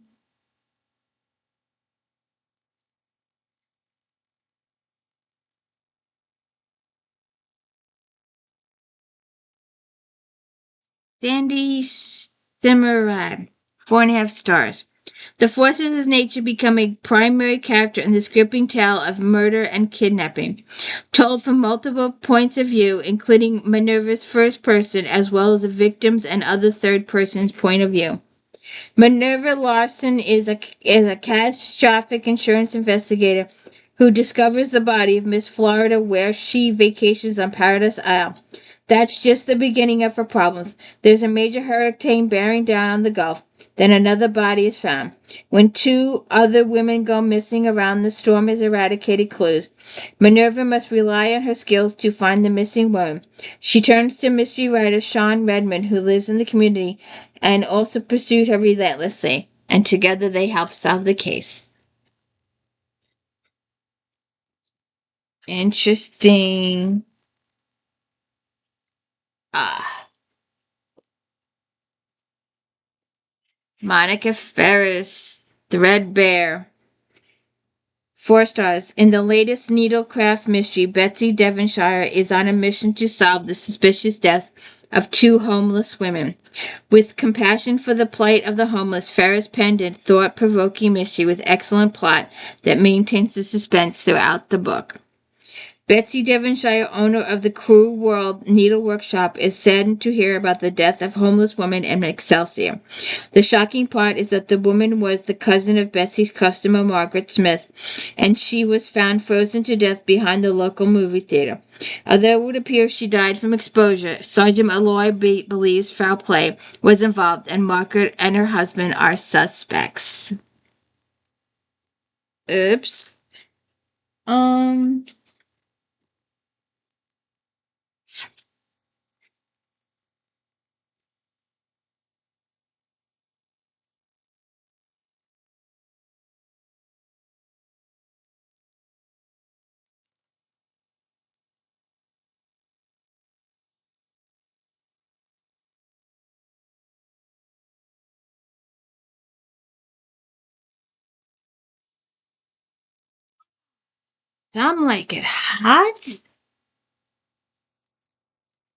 Sandy Simmerad. 4.5 stars. The forces of his nature become a primary character in this gripping tale of murder and kidnapping, told from multiple points of view, including Minerva's first person as well as the victim's and other third person's point of view. Minerva Larson is a catastrophic insurance investigator who discovers the body of Miss Florida where she vacations on Paradise Isle. That's just the beginning of her problems. There's a major hurricane bearing down on the Gulf. Then another body is found. When 2 other women go missing around the storm has eradicated clues, Minerva must rely on her skills to find the missing woman. She turns to mystery writer Sean Redmond, who lives in the community, and also pursued her relentlessly. And together they help solve the case. Interesting. Monica Ferris, Threadbare. 4 stars. In the latest Needlecraft mystery, Betsy Devonshire is on a mission to solve the suspicious death of two homeless women. With compassion for the plight of the homeless, Ferris penned a thought-provoking mystery with excellent plot that maintains the suspense throughout the book. Betsy Devonshire, owner of the Cruel World Needle Workshop, is saddened to hear about the death of homeless woman in Excelsior. The shocking plot is that the woman was the cousin of Betsy's customer, Margaret Smith, and she was found frozen to death behind the local movie theater. Although it would appear she died from exposure, Sergeant Malloy believes foul play was involved, and Margaret and her husband are suspects. Oops. Um, Some like it hot?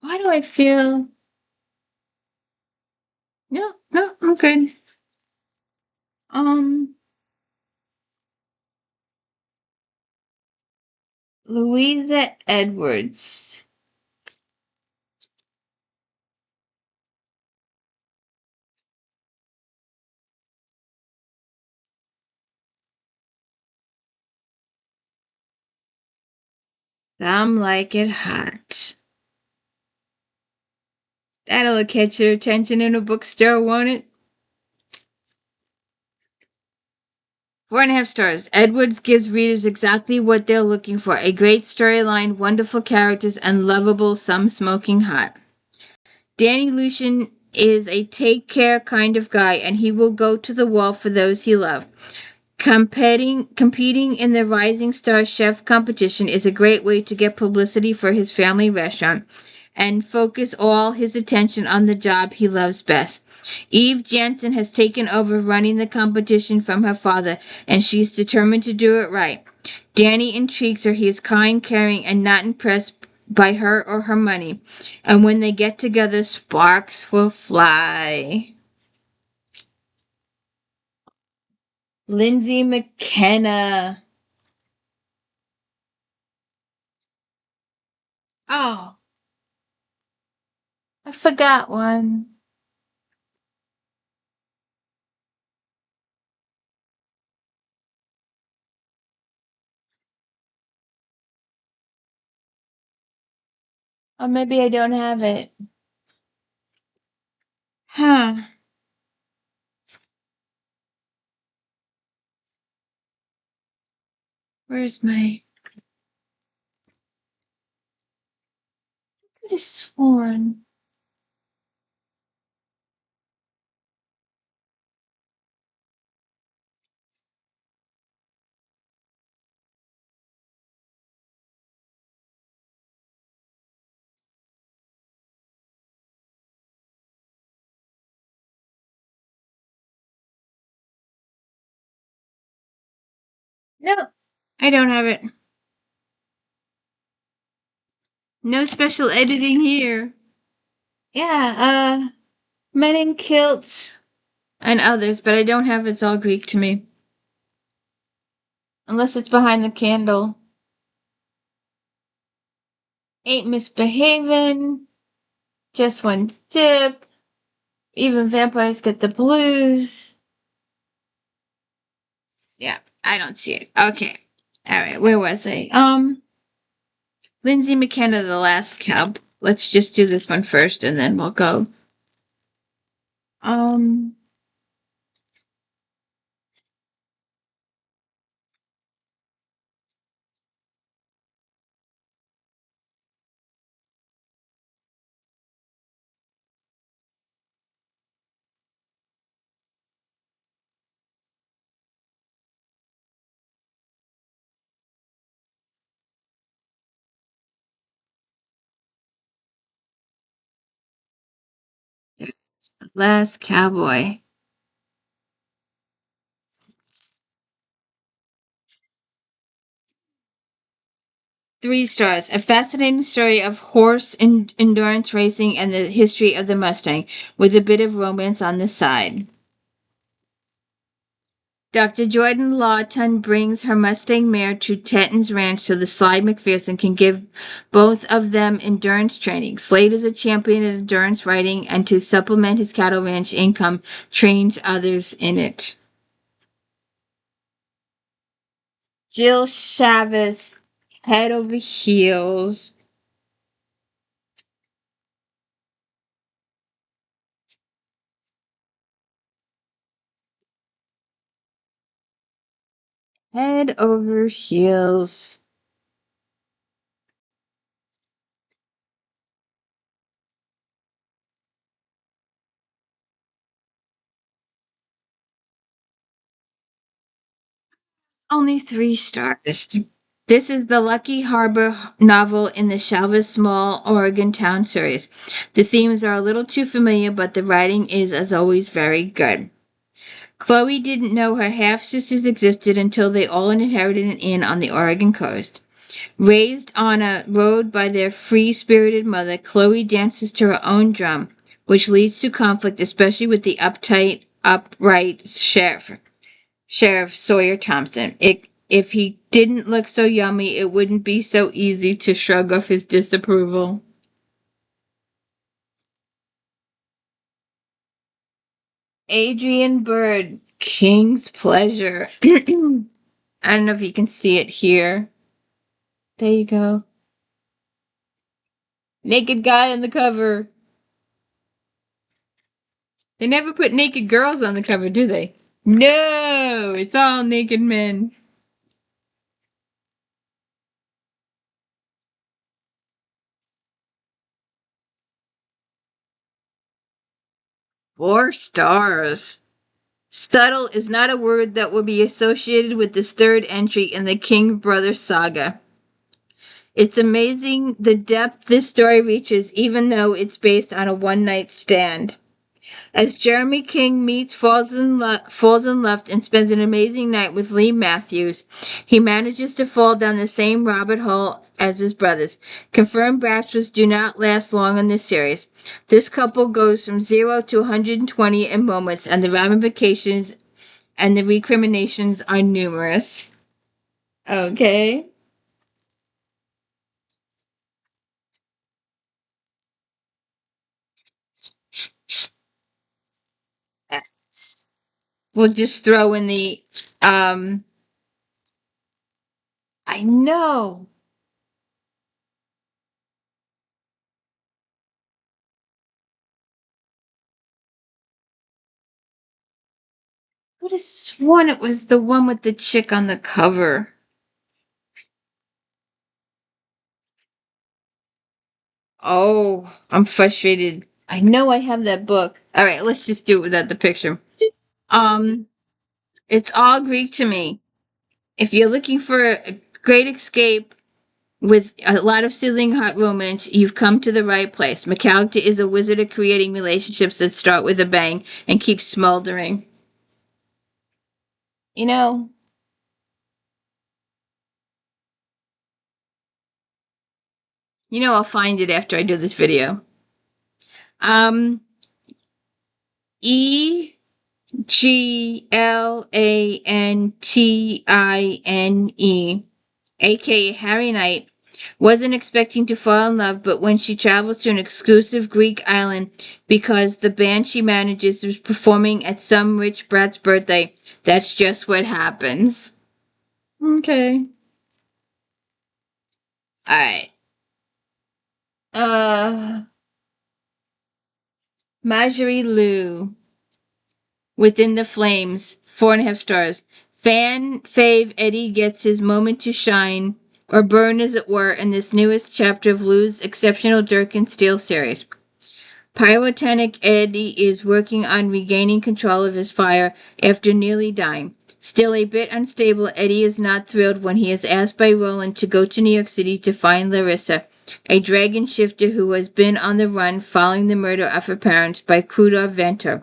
Why do I feel? No, no, I'm good. Um, Louisa Edwards. Some like it hot. That'll catch your attention in a bookstore, won't it? 4.5 stars. Edwards gives readers exactly what they're looking for: a great storyline, wonderful characters, and lovable some smoking hot. Danny Lucian is a take care kind of guy, and he will go to the wall for those he loves. Competing in the Rising Star Chef competition is a great way to get publicity for his family restaurant and focus all his attention on the job he loves best. Eve Jansen has taken over running the competition from her father, and she's determined to do it right. Danny intrigues her. He is kind, caring, and not impressed by her or her money. And when they get together, sparks will fly. Lindsay McKenna. Oh, I forgot one. Or maybe I don't have it. Huh. Where's my. I could have sworn. No, I don't have it. No special editing here. Yeah, Men in Kilts and others, but I don't have It's All Greek to me. Unless it's behind the candle. Ain't Misbehavin'. Just One Sip. Even Vampires Get the Blues. Yeah, I don't see it. Okay. All right, where was I? Lindsay McKenna, The Last Cab. Let's just do this one first and then we'll go. Um, The Last Cowboy. 3 stars. A fascinating story of horse endurance racing and the history of the Mustang, with a bit of romance on the side. Dr. Jordan Lawton brings her Mustang mare to Tetton's Ranch so the Slide McPherson can give both of them endurance training. Slade is a champion of endurance riding, and to supplement his cattle ranch income, trains others in it. Jill Chavez, head over heels. Head over heels. Only 3 stars. This is the Lucky Harbor novel in the Chavez Small Oregon Town series. The themes are a little too familiar, but the writing is, as always, very good. Chloe didn't know her half sisters existed until they all inherited an inn on the Oregon coast. Raised on a road by their free spirited mother, Chloe dances to her own drum, which leads to conflict, especially with the uptight, upright Sheriff Sawyer Thompson. If he didn't look so yummy, it wouldn't be so easy to shrug off his disapproval. Adrian Bird, King's Pleasure. I don't know if you can see it here. There you go. Naked guy on the cover. They never put naked girls on the cover, do they? No, it's all naked men. Four stars. Subtle is not a word that will be associated with this third entry in the King Brothers saga. It's amazing the depth this story reaches, even though it's based on a one-night stand. As Jeremy King falls in love and spends an amazing night with Lee Matthews, he manages to fall down the same rabbit hole as his brothers. Confirmed bachelors do not last long in this series. This couple goes from 0 to 120 in moments, and the ramifications and the recriminations are numerous. Okay. We'll just throw in the um I know. I would have sworn it was the one with the chick on the cover. Oh, I'm frustrated. I know I have that book. All right, let's just do it without the picture. Um, it's all Greek to me. If you're looking for a great escape with a lot of sizzling hot romance, you've come to the right place. McAllister is a wizard at creating relationships that start with a bang and keep smoldering. You know, I'll find it after I do this video. Um, EGLANTINE, aka Harry Knight, wasn't expecting to fall in love, but when she travels to an exclusive Greek island because the band she manages is performing at some rich brat's birthday, that's just what happens. Okay. Alright. Uh, Marjorie Liu. Within the Flames, 4.5 stars. Fan fave Eddie gets his moment to shine, or burn as it were, in this newest chapter of Lou's exceptional Dirk and Steel series. Pyrotechnic Eddie is working on regaining control of his fire after nearly dying. Still a bit unstable, Eddie is not thrilled when he is asked by Roland to go to New York City to find Larissa, a dragon shifter who has been on the run following the murder of her parents by Crudor Ventor.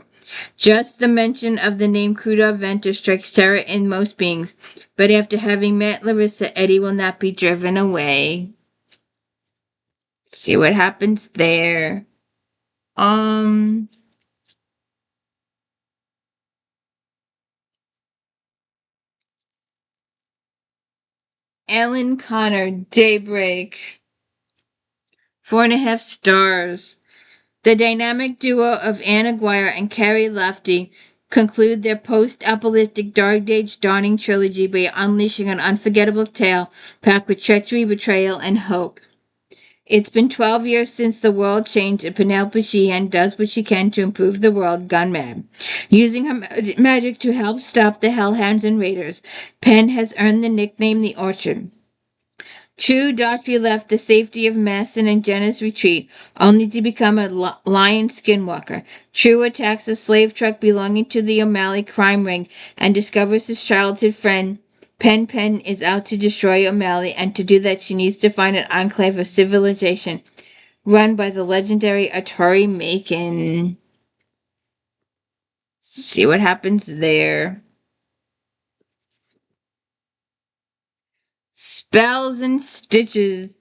Just the mention of the name Crudo Venter strikes terror in most beings, but after having met Larissa, Eddie will not be driven away. See what happens there. Um, Ellen Connor, Daybreak, 4.5 stars. The dynamic duo of Anne Aguirre and Carrie Lafferty conclude their post-apocalyptic Dark Age dawning trilogy by unleashing an unforgettable tale packed with treachery, betrayal, and hope. It's been 12 years since the world changed, and Penelope Sheehan does what she can to improve the world gone mad. Using her magic to help stop the Hellhounds and Raiders, Penn has earned the nickname the Orchard. True, Daughtry left the safety of Masson and Jenna's retreat, only to become a lion skinwalker. True attacks a slave truck belonging to the O'Malley crime ring and discovers his childhood friend. Penn is out to destroy O'Malley, and to do that she needs to find an enclave of civilization run by the legendary Atari Macon. See what happens there. Spells and Stitches.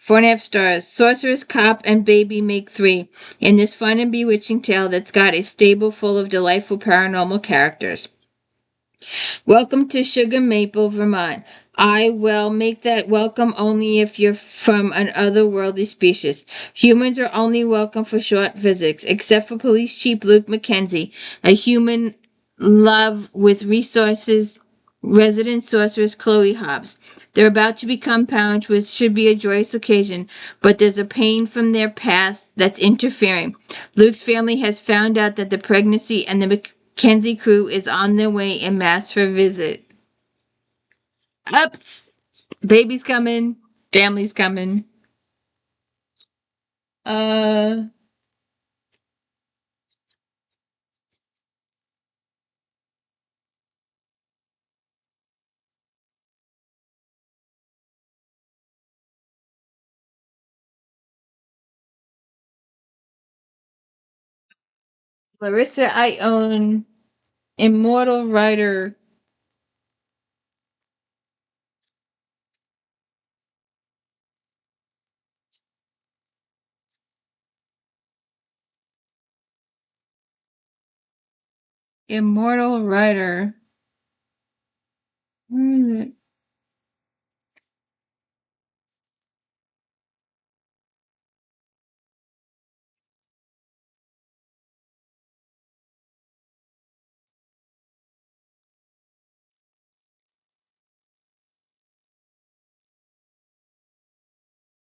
4.5 stars. Sorceress, Cop, and Baby make 3 in this fun and bewitching tale that's got a stable full of delightful paranormal characters. Welcome to Sugar Maple, Vermont. I will make that welcome only if you're from an otherworldly species. Humans are only welcome for short visits, except for Police Chief Luke McKenzie, a human love with resources, resident sorceress Chloe Hobbs. They're about to become parents, which should be a joyous occasion, but there's a pain from their past that's interfering. Luke's family has found out that the pregnancy and the Mackenzie crew is on their way en masse for a visit. Up! Baby's coming. Family's coming. Uh, Larissa, I own Immortal Rider. Immortal Rider. Where is it?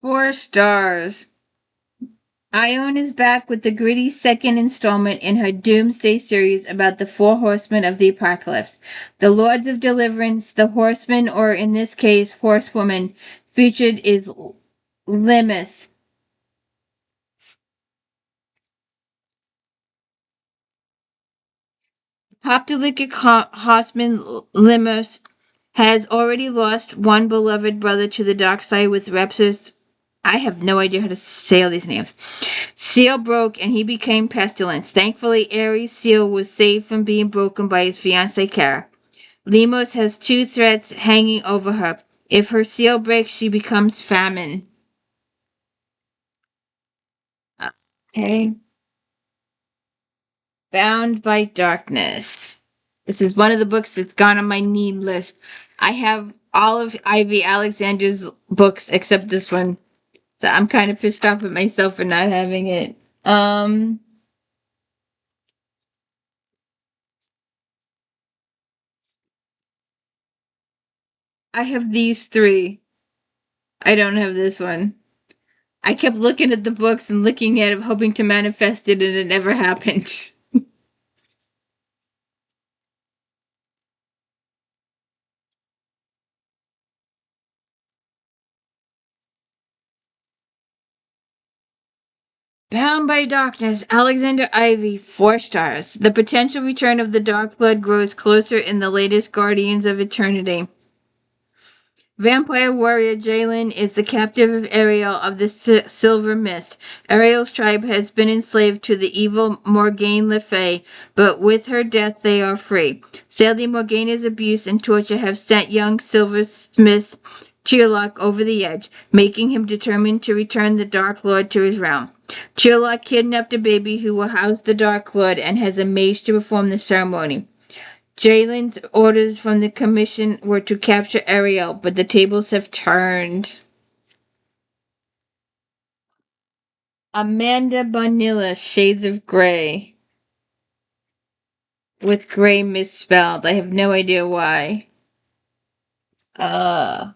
Four stars. Ione is back with the gritty second installment in her Doomsday series about the four horsemen of the apocalypse. The Lords of Deliverance, the horsemen, or in this case, horsewoman, featured is Limus. Hoptolytic horseman Limus has already lost one beloved brother to the dark side with Reps's. I have no idea how to say all these names. Seal broke and he became pestilence. Thankfully, Ares' seal was saved from being broken by his fiancée Kara. Limos has two threats hanging over her. If her seal breaks, she becomes famine. Okay. Bound by Darkness. This is one of the books that's gone on my need list. I have all of Ivy Alexander's books except this one. So I'm kind of pissed off at myself for not having it. I have these three. I don't have this one. I kept looking at the books and looking at it, hoping to manifest it, and it never happened. Bound by Darkness, Alexander Ivy, 4 stars. The potential return of the Dark Blood grows closer in the latest Guardians of Eternity. Vampire warrior Jalen is the captive of Ariel of the Silver Mist. Ariel's tribe has been enslaved to the evil Morgaine Le Fay, but with her death they are free. Sadly, Morgaine's abuse and torture have sent young silversmith Cheerlock over the edge, making him determined to return the Dark Lord to his realm. Cheerlock kidnapped a baby who will house the Dark Lord and has a mage to perform the ceremony. Jalen's orders from the commission were to capture Ariel, but the tables have turned. Amanda Bonilla, Shades of Grey. With Grey misspelled. I have no idea why. Uh.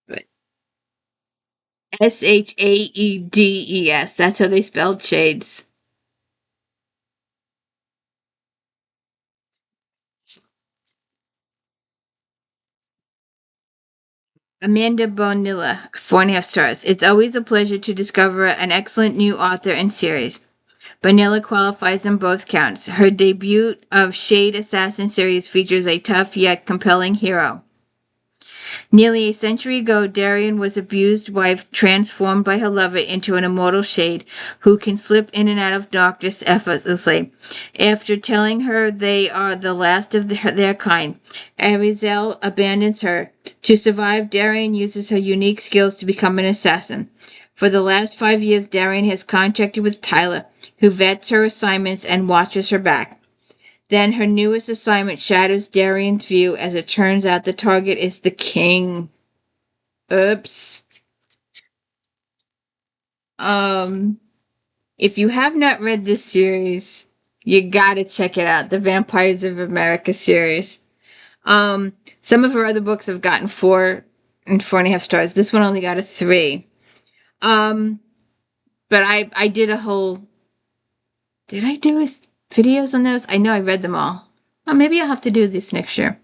But Shaedes. That's how they spelled shades. Amanda Bonilla, 4.5 stars. It's always a pleasure to discover an excellent new author and series. Bonilla qualifies on both counts. Her debut of Shade Assassin series features a tough yet compelling hero. Nearly a century ago, Darian was abused wife transformed by her lover into an immortal shade who can slip in and out of darkness effortlessly. After telling her they are the last of their kind, Arizel abandons her. To survive, Darian uses her unique skills to become an assassin. For the last 5 years, Darian has contracted with Tyler, who vets her assignments and watches her back. Then her newest assignment shatters Darian's view as it turns out the target is the king. Oops. Um, if you have not read this series, you gotta check it out. The Vampires of America series. Some of her other books have gotten 4 and 4.5 stars. This one only got a 3. But I did a whole. Did I do videos on those? I know I read them all. Well, maybe I'll have to do this next year.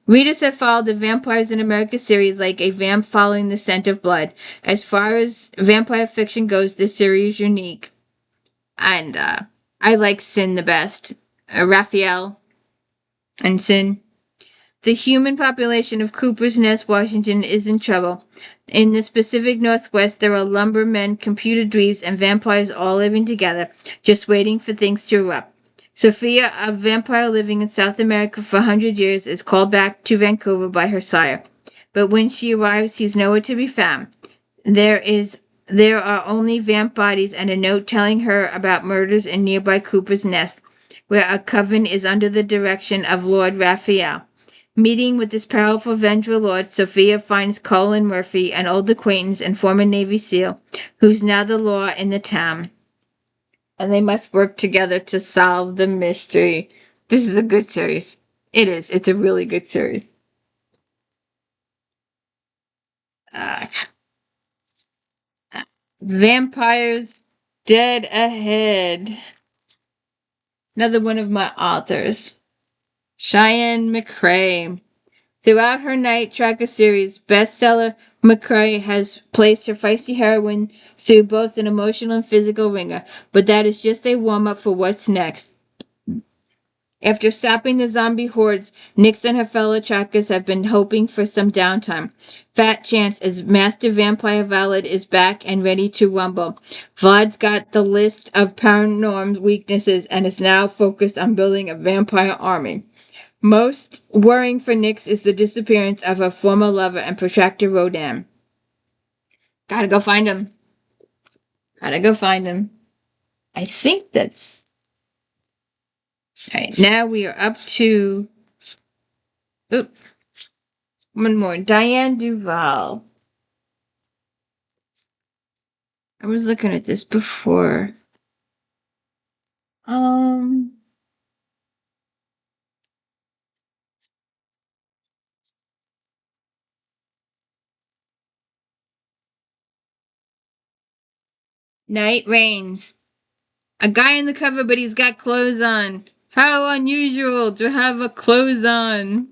Readers have followed the Vampires in America series like a vamp following the scent of blood. As far as vampire fiction goes, this series is unique. And I like Sin the best. Raphael and Sin. The human population of Cooper's Nest, Washington is in trouble. In the Pacific Northwest, there are lumbermen, computer dweebs, and vampires all living together, just waiting for things to erupt. Sophia, a vampire living in South America for 100 years, is called back to Vancouver by her sire. But when she arrives, he's nowhere to be found. There are only vamp bodies and a note telling her about murders in nearby Cooper's Nest, where a coven is under the direction of Lord Raphael. Meeting with this powerful vengeful lord, Sophia finds Colin Murphy, an old acquaintance and former Navy SEAL, who's now the law in the town. And they must work together to solve the mystery. This is a good series. It is. It's a really good series. Uh, Vampires Dead Ahead. Another one of my authors. Cheyenne McCrae. Throughout her Night Tracker series bestseller, McCrae has placed her feisty heroine through both an emotional and physical ringer, but that is just a warm-up for what's next. After stopping the zombie hordes, Nyx and her fellow trackers have been hoping for some downtime. Fat chance as Master Vampire Vlad is back and ready to rumble. Vlad's got the list of paranormal weaknesses and is now focused on building a vampire army. Most worrying for Nyx is the disappearance of her former lover and protractor Rodan. Gotta go find him. Gotta go find him. I think that's... Alright, now we are up to... Oop. One more. Diane Duval. I was looking at this before. Night Rains. A guy in the cover, but he's got clothes on. How unusual to have a clothes on.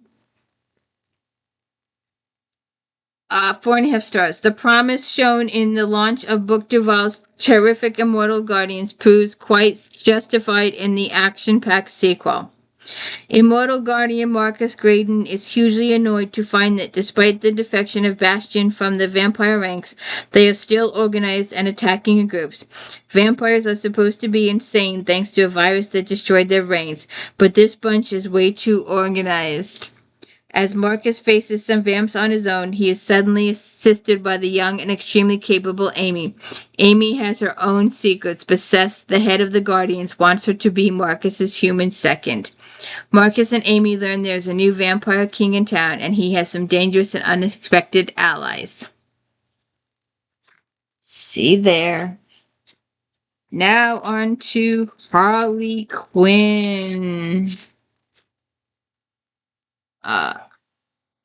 4.5 stars. The promise shown in the launch of Book Duval's terrific Immortal Guardians proves quite justified in the action-packed sequel. Immortal Guardian Marcus Graydon is hugely annoyed to find that despite the defection of Bastion from the vampire ranks, they are still organized and attacking in groups. Vampires are supposed to be insane thanks to a virus that destroyed their brains, but this bunch is way too organized. As Marcus faces some vamps on his own, he is suddenly assisted by the young and extremely capable Amy. Amy has her own secrets, but Seth, the head of the Guardians, wants her to be Marcus's human second. Marcus and Amy learn there's a new vampire king in town, and he has some dangerous and unexpected allies. See there. Now on to Harley Quinn. Uh,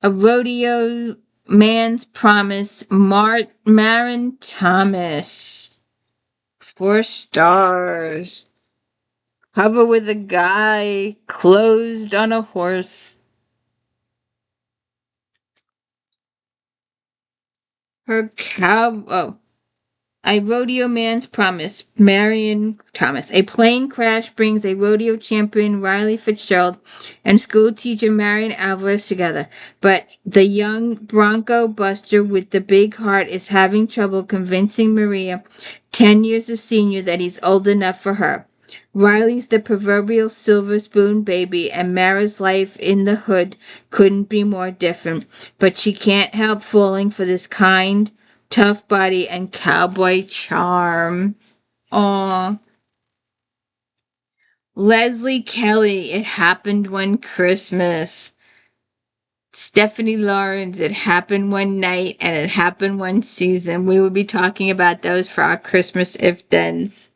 a rodeo man's promise. Marin Thomas. 4 stars. Cover with a guy closed on a horse. Her cow. Oh. A rodeo man's promise. Marion Thomas. A plane crash brings a rodeo champion Riley Fitzgerald and school teacher Marion Alvarez together. But the young Bronco Buster with the big heart is having trouble convincing Maria, 10 years a senior, that he's old enough for her. Riley's the proverbial silver spoon baby, and Mara's life in the hood couldn't be more different. But she can't help falling for this kind, tough body and cowboy charm. Aw. Leslie Kelly, It Happened One Christmas. Stephanie Lawrence, It Happened One Night, and It Happened One Season. We will be talking about those for our Christmas if-thens.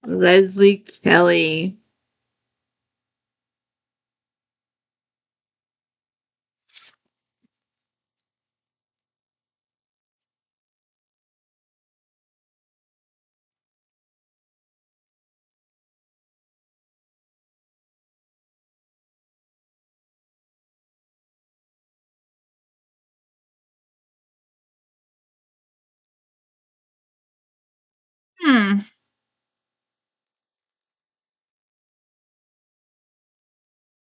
Leslie Kelly. Hmm.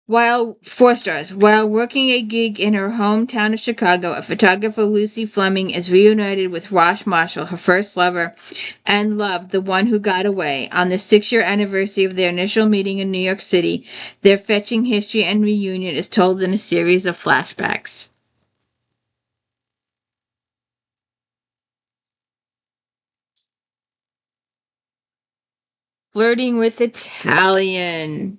While 4 stars, while working a gig in her hometown of Chicago, a photographer, Lucy Fleming, is reunited with Ross Marshall, her first lover and love, the one who got away. On the 6-year anniversary of their initial meeting in New York City, their fetching history and reunion is told in a series of flashbacks. Flirting with Italian.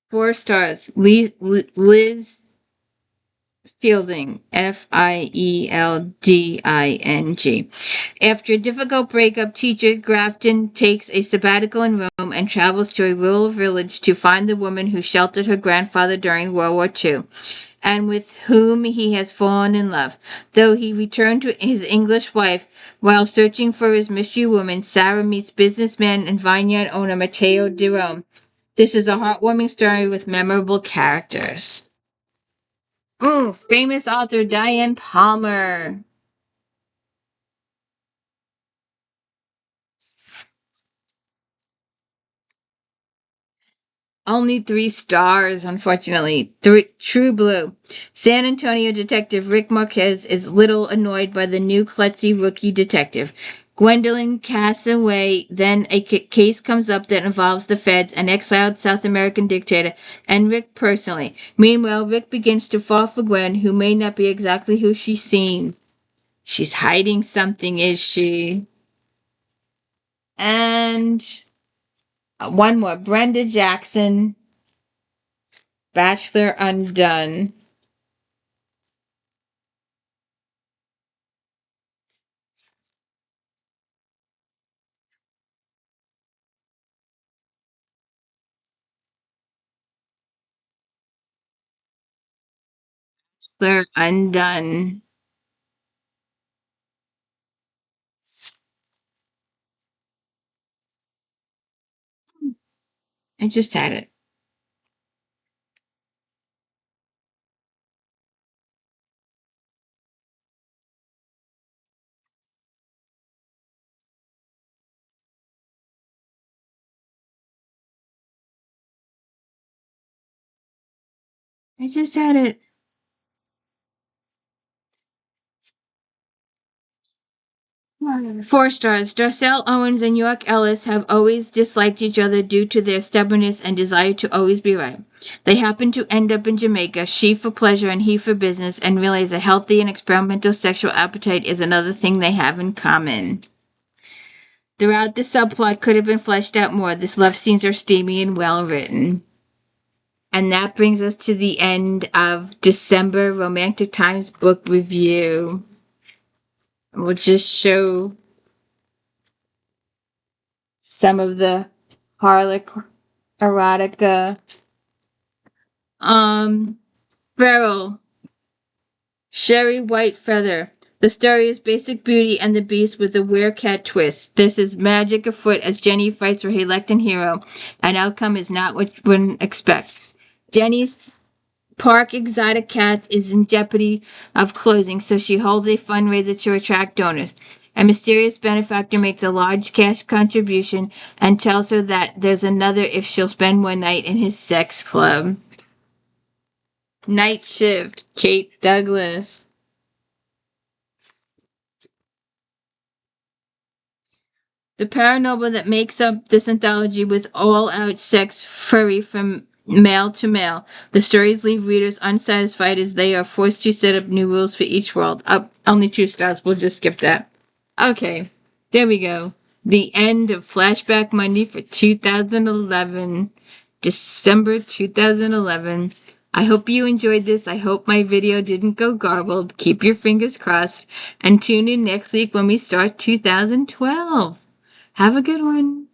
4 stars. Liz Fielding, Fielding. After a difficult breakup, teacher Grafton takes a sabbatical in Rome and travels to a rural village to find the woman who sheltered her grandfather during World War II, and with whom he has fallen in love. Though he returned to his English wife, while searching for his mystery woman, Sarah meets businessman and vineyard owner Matteo Di Rome. This is a heartwarming story with memorable characters. Famous author Diane Palmer. Only 3 stars, unfortunately. True Blue. San Antonio detective Rick Marquez is little annoyed by the new klutzy rookie detective. Gwendolyn casts away, then a case comes up that involves the feds, an exiled South American dictator, and Rick personally. Meanwhile, Rick begins to fall for Gwen, who may not be exactly who she seems. She's hiding something, is she? And one more. Brenda Jackson, Bachelor Undone. Bachelor Undone. I just had it. I just had it. 4 stars. Darcel Owens and York Ellis have always disliked each other due to their stubbornness and desire to always be right. They happen to end up in Jamaica, she for pleasure and he for business, and realize a healthy and experimental sexual appetite is another thing they have in common. Throughout the subplot could have been fleshed out more. This love scenes are steamy and well written. And that brings us to the end of December Romantic Times book review. We'll just show some of the Harlequin erotica. Beryl, Sherry Whitefeather. The story is Basic Beauty and the Beast with a werecat twist. This is magic afoot as Jenny fights for her elected hero. An outcome is not what you wouldn't expect. Jenny's Park Exotic Cats is in jeopardy of closing, so she holds a fundraiser to attract donors. A mysterious benefactor makes a large cash contribution and tells her that there's another if she'll spend one night in his sex club. Night Shift, Kate Douglas. The paranormal that makes up this anthology with all-out sex furry from male to male. The stories leave readers unsatisfied as they are forced to set up new rules for each world. Up only 2 stars. We'll just skip that. Okay, there we go. The end of Flashback Monday for 2011, December 2011. I hope you enjoyed this. I hope my video didn't go garbled. Keep your fingers crossed and tune in next week when we start 2012. Have a good one.